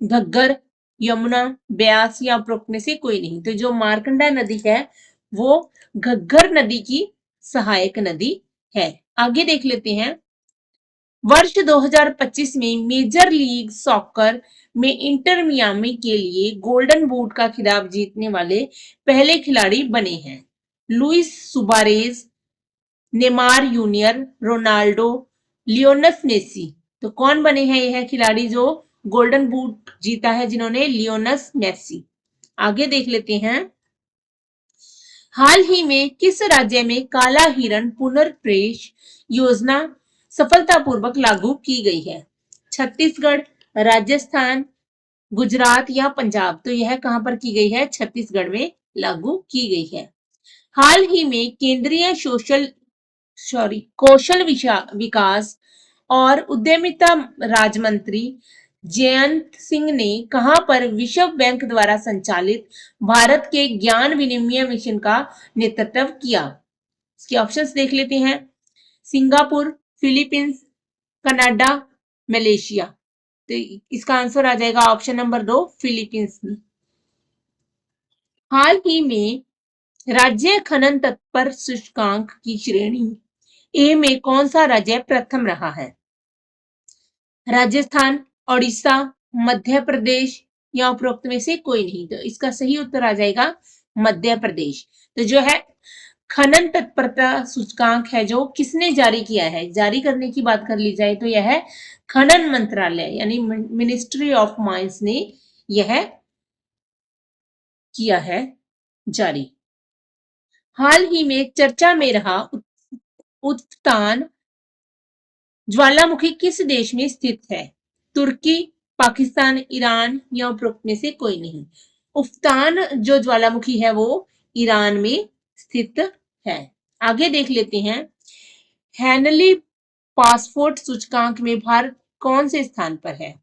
घग्गर, यमुना, ब्यास या उपरोक्त में से कोई नहीं। तो जो मार्कंडा नदी है वो घग्गर नदी की सहायक नदी है। आगे देख लेते हैं। वर्ष 2025 में मेजर लीग सॉकर में इंटर मियामी के लिए गोल्डन बूट का खिताब जीतने वाले पहले खिलाड़ी बने हैं। Luis Suarez, Neymar Junior, Ronaldo, Lionel Messi. तो कौन बने हैं यह खिलाड़ी जो गोल्डन बूट जीता है? जिन्होंने लियोनस मेसी। आगे देख लेते हैं। हाल ही में किस राज्य में काला हिरण पुनर्प्रेष योजना सफलतापूर्वक लागू की गई है? छत्तीसगढ़, राजस्थान, गुजरात या पंजाब? तो यह कहां पर की गई है? छत्तीसगढ़ में लागू की गई है। हाल ही में केंद्रीय कौशल विकास और उद्यमिता राज्य मंत्री जयंत सिंह ने कहां पर विश्व बैंक द्वारा संचालित भारत के ज्ञान विनिमय मिशन का नेतृत्व किया? इसके ऑप्शंस देख लेते हैं। Singapore, Philippines, Canada, Malaysia. तो इसका आंसर आ जाएगा ऑप्शन नंबर 2, फिलीपींस में। हाल ही में राज्य खनन तत्पर सूचकांक की श्रेणी ए में कौन सा राज्य प्रथम रहा है? राजस्थान, ओडिशा, मध्य प्रदेश या उपरोक्त में से कोई नहीं? तो इसका सही उत्तर आ जाएगा मध्य प्रदेश। तो जो है खनन तत्परता सूचकांक है जो किसने जारी किया है? जारी करने की बात कर ली जाए तो यह है खनन मंत्रालय यानी मिनिस्ट्री ऑफ माइंस ने यह किया है जारी। हाल ही में चर्चा में रहा उत्तान ज्वालामुखी किस देश में स्थित है? तुर्की, पाकिस्तान, ईरान या उपरोक्त में से कोई नहीं? उफ्तान जो ज्वालामुखी है वो ईरान में स्थित है। आगे देख लेते हैं। हैनली पासपोर्ट सूचकांक में भारत कौन से स्थान पर है?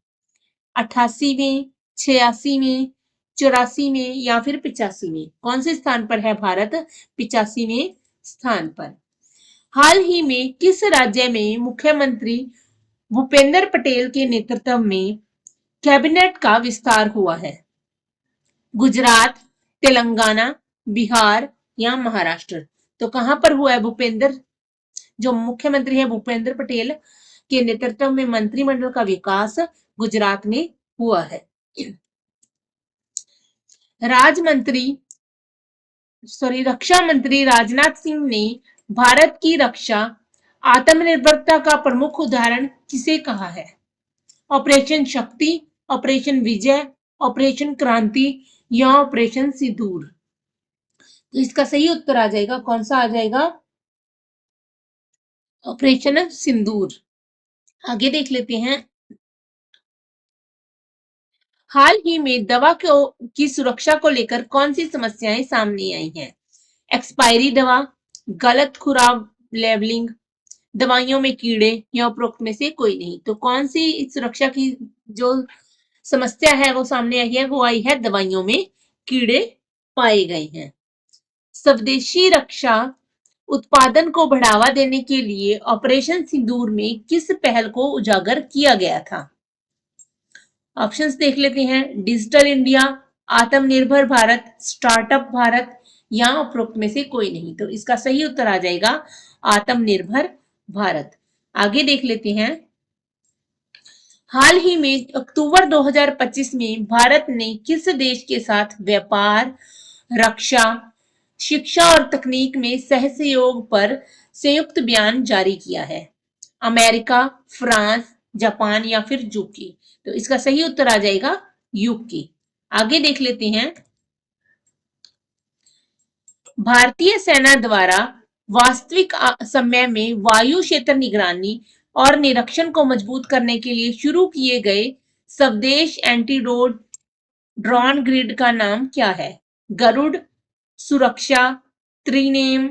88वें, 86वें, 84वें या फिर 85वें? कौन से स्थान पर है भारत? 85वें स्थान पर। हाल ही में किस राज्य में मुख्यमंत्री भूपेंद्र पटेल के नेतृत्व में कैबिनेट का विस्तार हुआ है? गुजरात, तेलंगाना, बिहार या महाराष्ट्र? तो कहां पर हुआ है? भूपेंद्र जो मुख्यमंत्री है भूपेंद्र पटेल के नेतृत्व में मंत्रिमंडल का विकास गुजरात में हुआ है। रक्षा मंत्री राजनाथ सिंह ने भारत की रक्षा आत्मनिर्भरता का प्रमुख उदाहरण किसे कहा है? ऑपरेशन शक्ति, ऑपरेशन विजय, ऑपरेशन क्रांति या ऑपरेशन सिंदूर? तो इसका सही उत्तर आ जाएगा, कौन सा आ जाएगा? ऑपरेशन सिंदूर। आगे देख लेते हैं। हाल ही में दवा की सुरक्षा को लेकर कौन सी समस्याएं सामने आई हैं? एक्सपायरी दवा, गलत खुराक लेबलिंग, दवाइयों में कीड़े या उपरोक्त में से कोई नहीं? तो कौन सी सुरक्षा की जो समस्या है वो सामने आई है? वो आई है दवाइयों में कीड़े पाए गए हैं। स्वदेशी रक्षा उत्पादन को बढ़ावा देने के लिए ऑपरेशन सिंदूर में किस पहल को उजागर किया गया था? ऑप्शंस देख लेते हैं। डिजिटल इंडिया, आत्मनिर्भर भारत, स्टार्टअप भारत या उपरोक्त में से कोई नहीं? तो इसका सही उत्तर आ जाएगा आत्मनिर्भर भारत। आगे देख लेते हैं। हाल ही में अक्टूबर 2025 में भारत ने किस देश के साथ व्यापार, रक्षा, शिक्षा और तकनीक में सहयोग पर संयुक्त बयान जारी किया है? अमेरिका, फ्रांस, जापान या फिर यूके? तो इसका सही उत्तर आ जाएगा यूके। आगे देख लेते हैं। भारतीय सेना द्वारा वास्तविक समय में वायु क्षेत्र निगरानी और निरीक्षण को मजबूत करने के लिए शुरू किए गए स्वदेश एंटीडोट ड्रोन ग्रिड का नाम क्या है? गरुड़, सुरक्षा, त्रिनेम,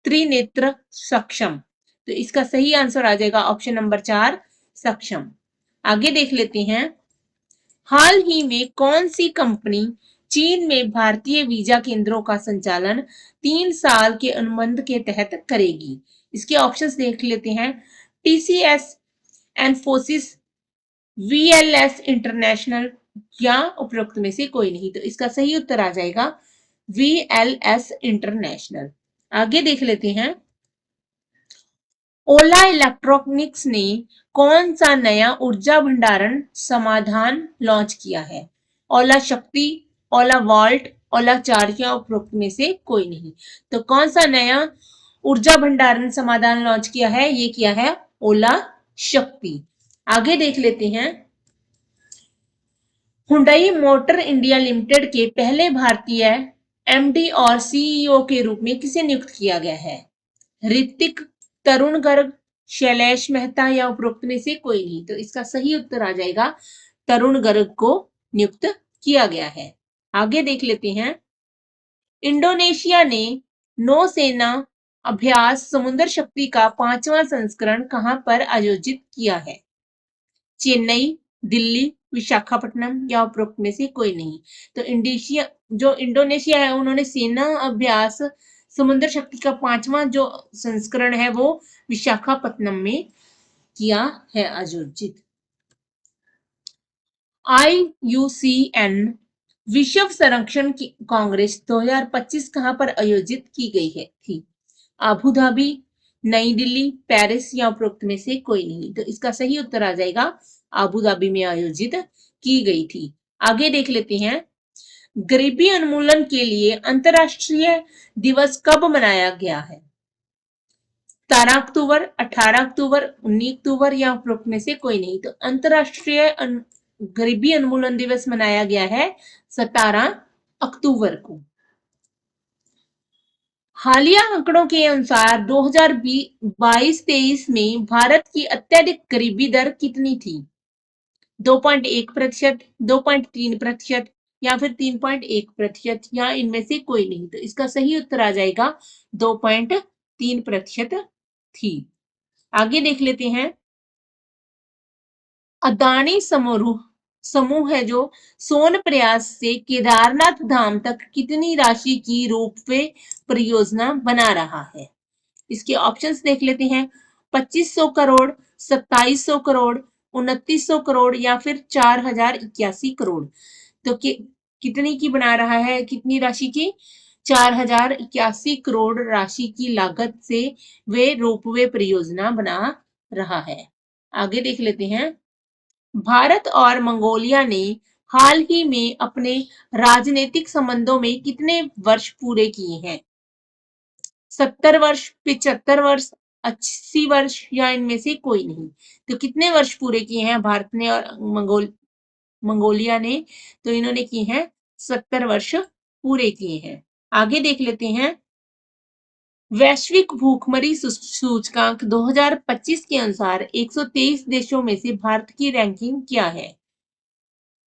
त्रिनेत्र, सक्षम? तो इसका सही आंसर आ जाएगा ऑप्शन नंबर 4, सक्षम। आगे देख लेते हैं। हाल ही में कौन सी कंपनी चीन में भारतीय वीजा केंद्रों का संचालन 3 साल के अनुबंध के तहत करेगी? इसके ऑप्शंस देख लेते हैं। टीसीएस, एनफोसिस, वीएलएस इंटरनेशनल या उपरोक्त में से कोई नहीं? तो इसका सही उत्तर आ जाएगा वीएलएस इंटरनेशनल। आगे देख लेते हैं। ओला इलेक्ट्रॉनिक्स ने कौन सा नया ऊर्जा भंडारण समाधान लॉन्च किया है? ओला शक्ति, ओला वॉल्ट, ओला चार्ज या उपरोक्त में से कोई नहीं? तो कौन सा नया ऊर्जा भंडारण समाधान लॉन्च किया है? ये किया है ओला शक्ति। आगे देख लेते हैं। हुंडई मोटर इंडिया लिमिटेड के पहले भारतीय एमडी और सीईओ के रूप में किसे नियुक्त किया गया है? ऋतिक, तरुण गर्ग, शैलेश मेहता या उपरोक्त में से कोई नहीं। तो इसका सही उत्तर आ जाएगा तरुण गर्ग को नियुक्त किया गया है। आगे देख लेते हैं। इंडोनेशिया ने नौसेना अभ्यास समुद्र शक्ति का 5वां संस्करण कहां पर आयोजित किया है? चेन्नई, दिल्ली, विशाखापट्टनम या उपरोक्त में से कोई नहीं। तो इंडोनेशिया है, उन्होंने सेना अभ्यास समुद्र शक्ति का 5वां जो संस्करण है वो विशाखापट्टनम में किया है आयोजित। IUCN विश्व संरक्षण कांग्रेस 2025 कहां पर आयोजित की गई है थी? अबू धाबी, नई दिल्ली, पेरिस या उपरोक्त में से कोई नहीं। तो इसका सही उत्तर आ जाएगा अबू धाबी में आयोजित की गई थी। आगे देख लेते हैं। गरीबी उन्मूलन के लिए अंतरराष्ट्रीय दिवस कब मनाया गया है? 17 अक्टूबर, 18 अक्टूबर, 19 अक्टूबर या उपरोक्त में से कोई नहीं। तो अंतरराष्ट्रीय गरीबी उन्मूलन दिवस मनाया गया है 17 अक्टूबर को। हालिया आंकड़ों के अनुसार 2022-23 में भारत की अत्यधिक गरीबी दर कितनी थी? 2.1%, 2.3% या फिर 3.1% या इनमें से कोई नहीं। तो इसका सही उत्तर आ जाएगा 2.3% थी। आगे देख लेते हैं। अदानी समूह है जो सोनप्रयाग से केदारनाथ धाम तक कितनी राशि की रोपवे परियोजना बना रहा है? इसके ऑप्शंस देख लेते हैं। 2500 करोड़, 2700 करोड़, 2900 करोड़ या फिर 4081 करोड़। तो कितनी की बना रहा है, कितनी राशि की? 4081 करोड़ राशि की लागत से वे रोपवे परियोजना बना रहा है। आगे देख लेते हैं। भारत और मंगोलिया ने हाल ही में अपने राजनीतिक संबंधों में कितने वर्ष पूरे किए हैं? 70 वर्ष, 75 वर्ष, 80 वर्ष या इनमें से कोई नहीं। तो कितने वर्ष पूरे किए हैं भारत ने और मंगोलिया ने? तो इन्होंने किए हैं 70 वर्ष पूरे किए हैं। आगे देख लेते हैं। वैश्विक भूखमरी सूचकांक 2025 के अनुसार 123 देशों में से भारत की रैंकिंग क्या है?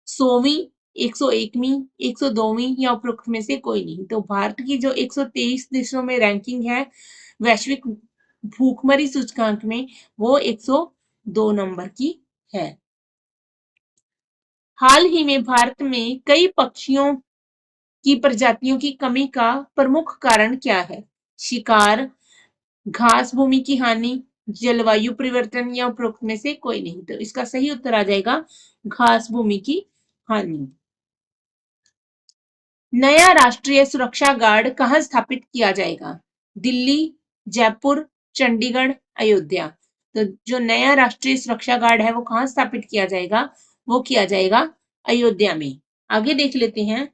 100वीं, 101वीं, 102वीं या उपरोक्त में से कोई नहीं। तो भारत की जो 123 देशों में रैंकिंग है वैश्विक भूखमरी सूचकांक में, वो 102 नंबर की है। हाल ही में भारत में कई पक्षियों की प्रजातियों की कमी का प्रमुख कारण क्या है? शिकार, घास भूमि की हानि, जलवायु परिवर्तन या उपरोक्त में से कोई नहीं। तो इसका सही उत्तर आ जाएगा घास भूमि की हानि। नया राष्ट्रीय सुरक्षा गार्ड कहां स्थापित किया जाएगा? दिल्ली, जयपुर, चंडीगढ़, अयोध्या। तो जो नया राष्ट्रीय सुरक्षा गार्ड है वो कहां स्थापित किया जाएगा? वो किया जाएगा अयोध्या में। आगे देख लेते हैं।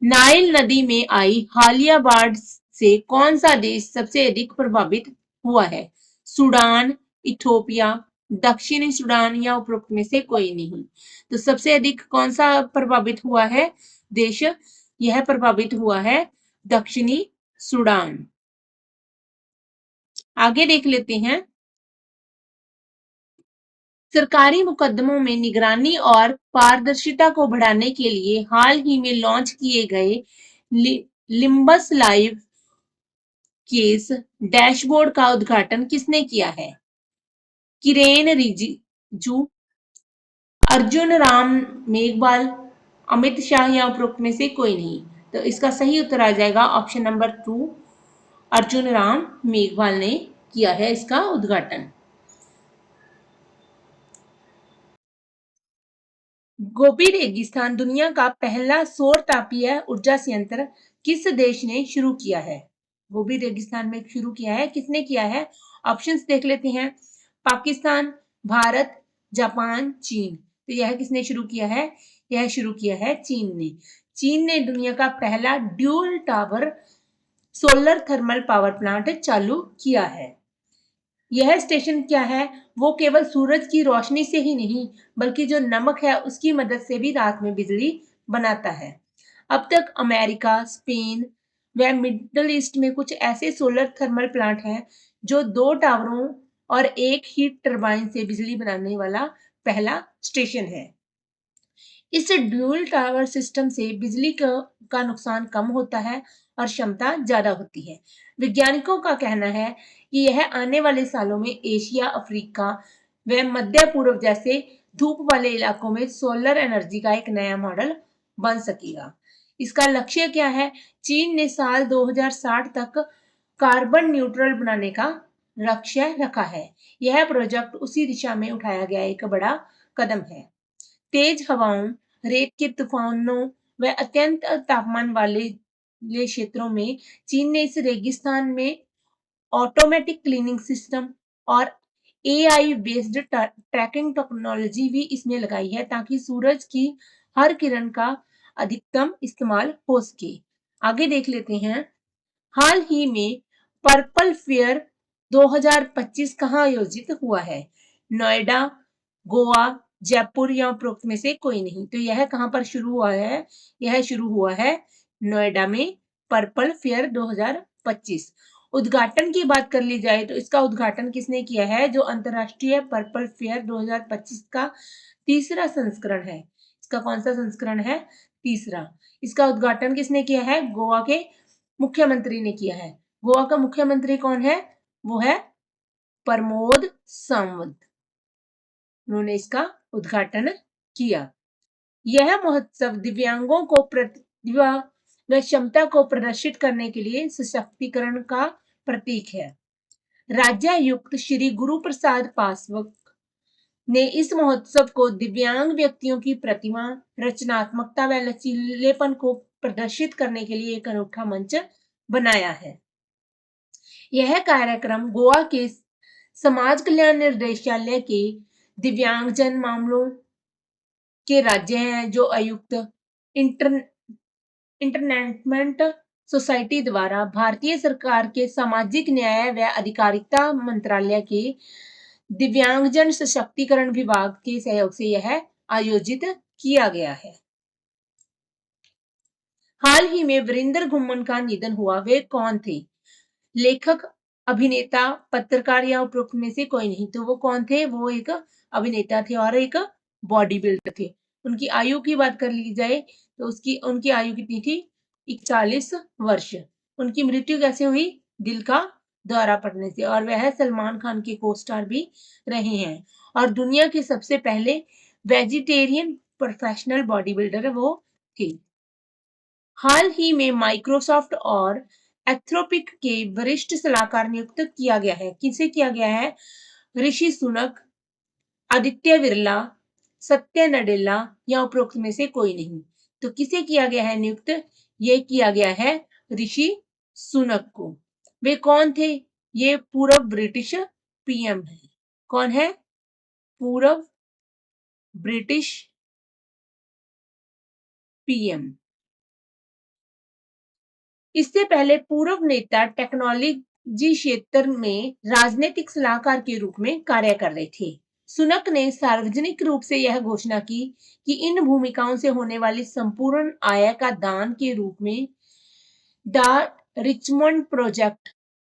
नाइल नदी में आई हालिया बाढ़ से कौन सा देश सबसे अधिक प्रभावित हुआ है? सूडान, इथोपिया, दक्षिणी सूडान या उपरोक्त में से कोई नहीं। तो सबसे अधिक कौन सा प्रभावित हुआ है देश? यह प्रभावित हुआ है दक्षिणी सूडान। आगे देख लेते हैं। सरकारी मुकदमों में निगरानी और पारदर्शिता को बढ़ाने के लिए हाल ही में लॉन्च किए गए लिम्बस लाइव केस डैशबोर्ड का उद्घाटन किसने किया है? किरेन रिजिजू, अर्जुन राम मेघवाल, अमित शाह या उपरोक्त में से कोई नहीं। तो इसका सही उत्तर आ जाएगा ऑप्शन नंबर 2, अर्जुन राम मेघवाल ने किया है इसका उद्घाटन। गोबी रेगिस्तान दुनिया का पहला सौर तापीय ऊर्जा संयंत्र किस देश ने शुरू किया है? गोबी रेगिस्तान में शुरू किया है, किसने किया है? ऑप्शंस देख लेते हैं। पाकिस्तान, भारत, जापान, चीन। तो यह किसने शुरू किया है? यह शुरू किया है चीन ने। चीन ने दुनिया का पहला dual tower solar thermal power plant चालू किया है। यह स्टेशन क्या है, वो केवल सूरज की रोशनी से ही नहीं बल्कि जो नमक है उसकी मदद से भी रात में बिजली बनाता है। अब तक अमेरिका, स्पेन व मिडल ईस्ट में कुछ ऐसे सोलर थर्मल प्लांट हैं जो 2 टावरों और एक हीट टरबाइन से बिजली बनाने वाला पहला स्टेशन है। इस ड्यूल टावर सिस्टम से बिजली का नुकसान कम होता है और क्षमता ज्यादा होती है। वैज्ञानिकों का कहना है कि यह आने वाले सालों में एशिया, अफ्रीका व मध्य पूर्व जैसे धूप वाले इलाकों में सोलर एनर्जी का एक नया मॉडल बन सकेगा। इसका लक्ष्य क्या है? चीन ने साल 2060 तक कार्बन न्यूट्रल बनाने का लक्ष्य रखा है। यह प्रोजेक्ट उसी दिशा में उठाया गया एक बड़ा कदम है। तेज हवाओं, रेत के तूफानों व अत्यंत तापमान वाले क्षेत्रों में चीन ने इस रेगिस्तान में ऑटोमेटिक क्लीनिंग सिस्टम और एआई बेस्ड ट्रैकिंग टेक्नोलॉजी भी इसमें लगाई है ताकि सूरज की हर किरण का अधिकतम इस्तेमाल हो सके। आगे देख लेते हैं। हाल ही में पर्पल फेयर 2025 कहाँ आयोजित हुआ है? नोएडा, गोवा, जयपुर या उपरोक्त में से कोई नहीं। तो यह कहाँ पर शुरू हुआ है? यह शुरू हुआ है नोएडा में पर्पल फेयर 2025। उद्घाटन की बात कर ली जाए तो इसका उद्घाटन किसने किया है? जो अंतरराष्ट्रीय पर्पल फेयर 2025 का तीसरा संस्करण है। इसका कौन सा संस्करण है? तीसरा। इसका उद्घाटन किसने किया है? गोवा के मुख्यमंत्री ने किया है। गोवा का मुख्यमंत्री कौन है? वो है प्रमोद सावंत। उन्होंने इसका उद्घाटन किया। यह महोत्सव दिव्यांगों को प्रतिभा व क्षमता को प्रदर्शित करने के लिए सशक्तिकरण का प्रतीक है। राज्यायुक्त श्री गुरु प्रसाद पासवान ने इस महोत्सव को दिव्यांग व्यक्तियों की प्रतिभा, रचनात्मकता व लचीलेपन को प्रदर्शित करने के लिए एक अनूठा मंच बनाया है। यह कार्यक्रम गोवा के समाज कल्याण निर्देशालय के दिव्यांगजन मामलों के राज्य हैं जो आयुक्त इंटर इंटरनेटमेंट सोसाइटी द्वारा भारतीय सरकार के सामाजिक न्याय व अधिकारिता मंत्रालय के दिव्यांगजन सशक्तिकरण विभाग के सहयोग से यह आयोजित किया गया है। हाल ही में वीरेंद्र घुम्मन का निधन हुआ। वे कौन थे? लेखक, अभिनेता, पत्रकार या उपरोक्त में से कोई नहीं। तो वो कौन थे? वो एक अभिनेता थे और एक बॉडी बिल्डर थे। उनकी आयु की बात कर ली जाए तो उनकी आयु कितनी थी? 41 वर्ष। उनकी मृत्यु कैसे हुई? दिल का दौरा पड़ने से। और वह सलमान खान के को स्टार भी रहे हैं और दुनिया के सबसे पहले वेजिटेरियन प्रोफेशनल बॉडी बिल्डर वो थे। हाल ही में माइक्रोसॉफ्ट और एंथ्रोपिक के वरिष्ठ सलाहकार नियुक्त किया गया है। किसे किया गया है? ऋषि सुनक, आदित्य बिरला, सत्य नडेला या उपरोक्त में से कोई नहीं। तो किसे किया गया है नियुक्त? ये किया गया है ऋषि सुनक को। वे कौन थे? ये पूर्व ब्रिटिश पीएम है। कौन है? पूर्व ब्रिटिश पीएम। इससे पहले पूर्व नेता टेक्नोलॉजी क्षेत्र में राजनीतिक सलाहकार के रूप में कार्य कर रहे थे। सुनक ने सार्वजनिक रूप से यह घोषणा की कि इन भूमिकाओं से होने वाली संपूर्ण आय का दान के रूप में द रिचमंड प्रोजेक्ट,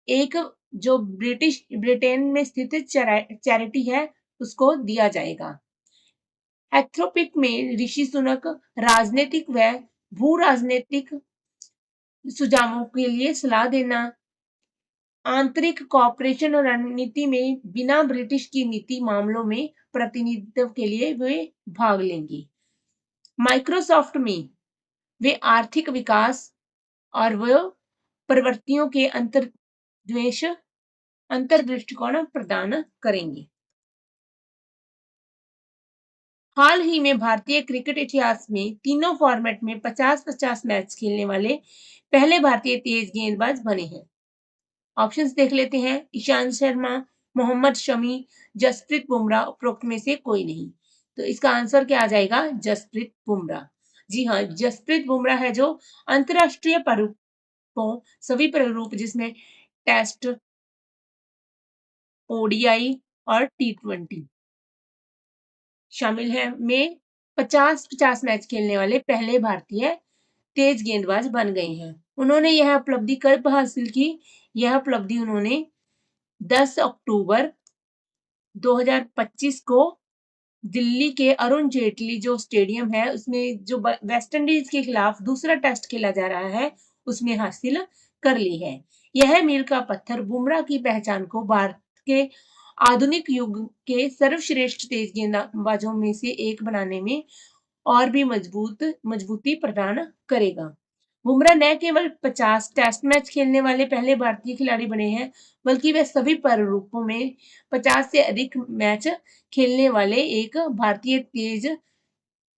एक जो ब्रिटेन में स्थित चैरिटी है, उसको दिया जाएगा। एथ्रोपिक में ऋषि सुनक राजनीतिक व भू राजनीतिक सुझावों के लिए सलाह देना, आंतरिक कॉपरेशन और रणनीति में बिना ब्रिटिश की नीति मामलों में प्रतिनिधित्व के लिए वे भाग लेंगे। माइक्रोसॉफ्ट में वे आर्थिक विकास और वह प्रवृत्तियों के अंतर्दृष्टिकोण प्रदान करेंगे। हाल ही में भारतीय क्रिकेट इतिहास में तीनों फॉर्मेट में 50-50 मैच खेलने वाले पहले भारतीय तेज गेंदबाज बने हैं। ऑप्शंस देख लेते हैं। ईशांत शर्मा, मोहम्मद शमी, जसप्रीत बुमराह, उपरोक्त में से कोई नहीं। तो इसका आंसर क्या आ जाएगा? जसप्रीत बुमराह। जी हाँ, जसप्रीत बुमराह है जो अंतरराष्ट्रीय स्वरूपों सभी प्रारूप जिसमें टेस्ट, ओडीआई और टी20 शामिल हैं। में 50-50 मैच खेलने वाले पहले भारतीय तेज गेंदबाज बन गए हैं। उन्होंने यह उपलब्धि कब हासिल की? यह उपलब्धि उन्होंने 10 अक्टूबर 2025 को दिल्ली के अरुण जेटली जो स्टेडियम है उसमें जो वेस्ट इंडीज के खिलाफ दूसरा टेस्ट खेला जा रहा है उसमें हासिल कर ली है। यह मील का पत्थर बुमराह की पहचान को भारत के आधुनिक युग के सर्वश्रेष्ठ तेज गेंदबाजों में से एक बनाने में और भी मजबूती प्रदान करेगा। बुमराह न केवल 50 टेस्ट मैच खेलने वाले पहले भारतीय खिलाड़ी बने हैं, बल्कि वे सभी प्रारूपों में 50 से अधिक मैच खेलने वाले एक भारतीय तेज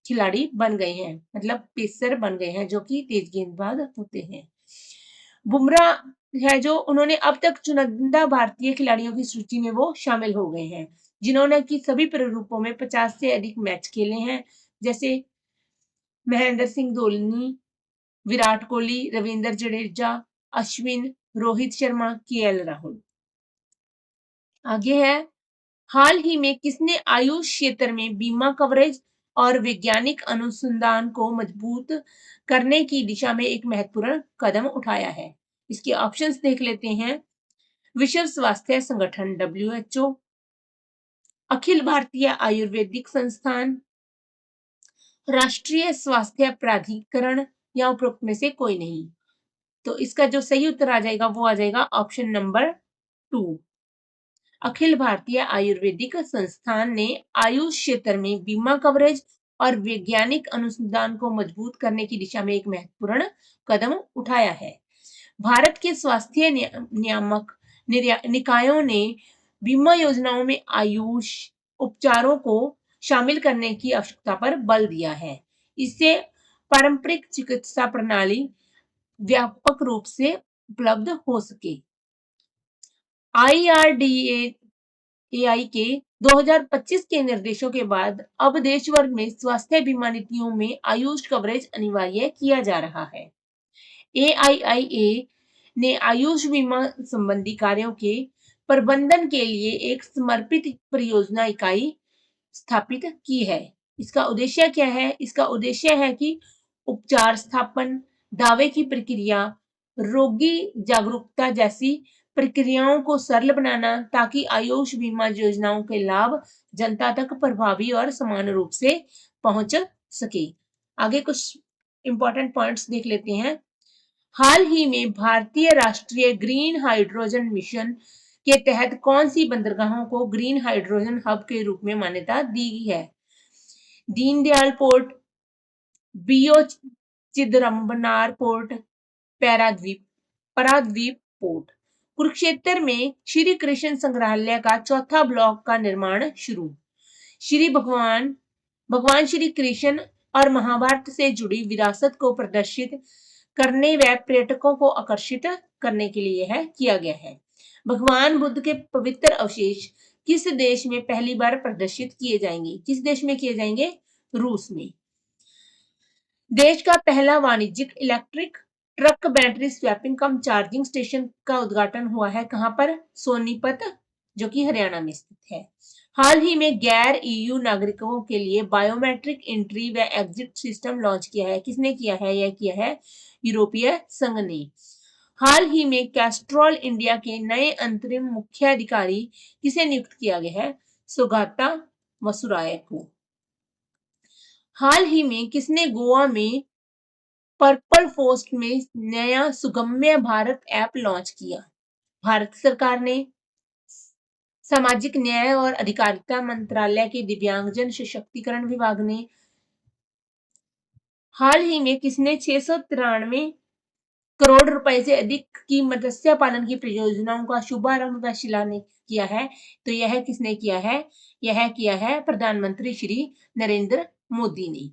खिलाड़ी बन गए हैं, मतलब पेसर बन गए हैं जो कि तेज गेंदबाज होते हैं। बुमराह है जो उन्होंने अब तक चुनिंदा भारतीय खिलाड़ियों की सूची में वो शामिल हो गए हैं जिन्होंने कि सभी प्रारूपों में 50 से अधिक मैच खेले हैं, जैसे महेंद्र सिंह धोनी, विराट कोहली, रविंद्र जडेजा, अश्विन, रोहित शर्मा, केएल राहुल। आगे है, हाल ही में किसने आयुष क्षेत्र में बीमा कवरेज और वैज्ञानिक अनुसंधान को मजबूत करने की दिशा में एक महत्वपूर्ण कदम उठाया है? इसके ऑप्शंस देख लेते हैं। विश्व स्वास्थ्य संगठन WHO, अखिल भारतीय आयुर्वेदिक संस्थान, राष्ट्रीय स्वास्थ्य प्राधिकरण या उपरोक्त में से कोई नहीं। तो इसका जो सही उत्तर आ जाएगा वो आ जाएगा ऑप्शन नंबर 2। अखिल भारतीय आयुर्वेदिक संस्थान ने आयुष क्षेत्र में बीमा कवरेज और वैज्ञानिक अनुसंधान को मजबूत करने की दिशा में एक महत्वपूर्ण कदम उठाया है। भारत के स्वास्थ्य नियामक निकायों ने बीमा योजनाओं में आयुष उपचारों को शामिल करने की आवश्यकता पर बल दिया है। इससे पारंपरिक चिकित्सा प्रणाली व्यापक रूप से उपलब्ध हो सके। IRDAI के 2025 के निर्देशों के बाद अब देश भर में स्वास्थ्य बीमा नीतियों में आयुष कवरेज अनिवार्य किया जा रहा है। AIIA ने आयुष बीमा संबंधी कार्यों के प्रबंधन के लिए एक समर्पित परियोजना इकाई स्थापित की है। इसका उद्देश्य क्या है? इसका उद्देश्य है कि उपचार स्थापन, दावे की प्रक्रिया, रोगी जागरूकता जैसी प्रक्रियाओं को सरल बनाना ताकि आयुष बीमा योजनाओं के लाभ जनता तक प्रभावी और समान रूप से पहुंच सके। आगे कुछ इंपॉर्टेंट पॉइंट्स देख लेते हैं। हाल ही में भारतीय राष्ट्रीय ग्रीन हाइड्रोजन मिशन के तहत कौन सी बंदरगाहों को ग्रीन हाइड्रोजन हब के रूप में मान्यता दी गई है? Deendayal port, V O Chidambaranar port, Paradip port. Kurukshetra में श्री कृष्ण संग्रहालय का चौथा ब्लॉक का निर्माण शुरू। भगवान श्री कृष्ण और महाभारत से जुड़ी विरासत को प्रदर्शित करने व पर्यटकों को आकर्षित करने के लिए किया गया है। भगवान बुद्ध के पवित्र अवशेष किस देश में पहली बार प्रदर्शित किए जाएंगे? किस देश में किए जाएंगे? रूस में। देश का पहला वाणिज्यिक इलेक्ट्रिक ट्रक बैटरी स्वैपिंग कम चार्जिंग स्टेशन का उद्घाटन हुआ है। कहां पर? सोनीपत, जो कि हरियाणा में स्थित है। हाल ही में गैर EU नागरिकों के लिए बायोमेट्रिक एंट्री व एग्जिट सिस्टम लॉन्च किया है। किसने किया है? यह किया है यूरोपीय संघ ने। हाल ही में कैस्ट्रॉल इंडिया के नए अंतरिम मुख्य अधिकारी किसे नियुक्त किया गया है? सुगाता मसुराय को। हाल ही में किसने गोवा में पर्पल पोस्ट में नया सुगम्य भारत ऐप लॉन्च किया? भारत सरकार ने। सामाजिक न्याय और अधिकारिता मंत्रालय के दिव्यांगजन सशक्तिकरण विभाग ने। हाल ही में किसने 693 करोड़ रुपए से अधिक की मत्स्य पालन की परियोजनाओं का शुभारंभ व शिलान्यास किया है? तो यह किसने किया है? यह किया है प्रधानमंत्री श्री नरेंद्र मोदी ने।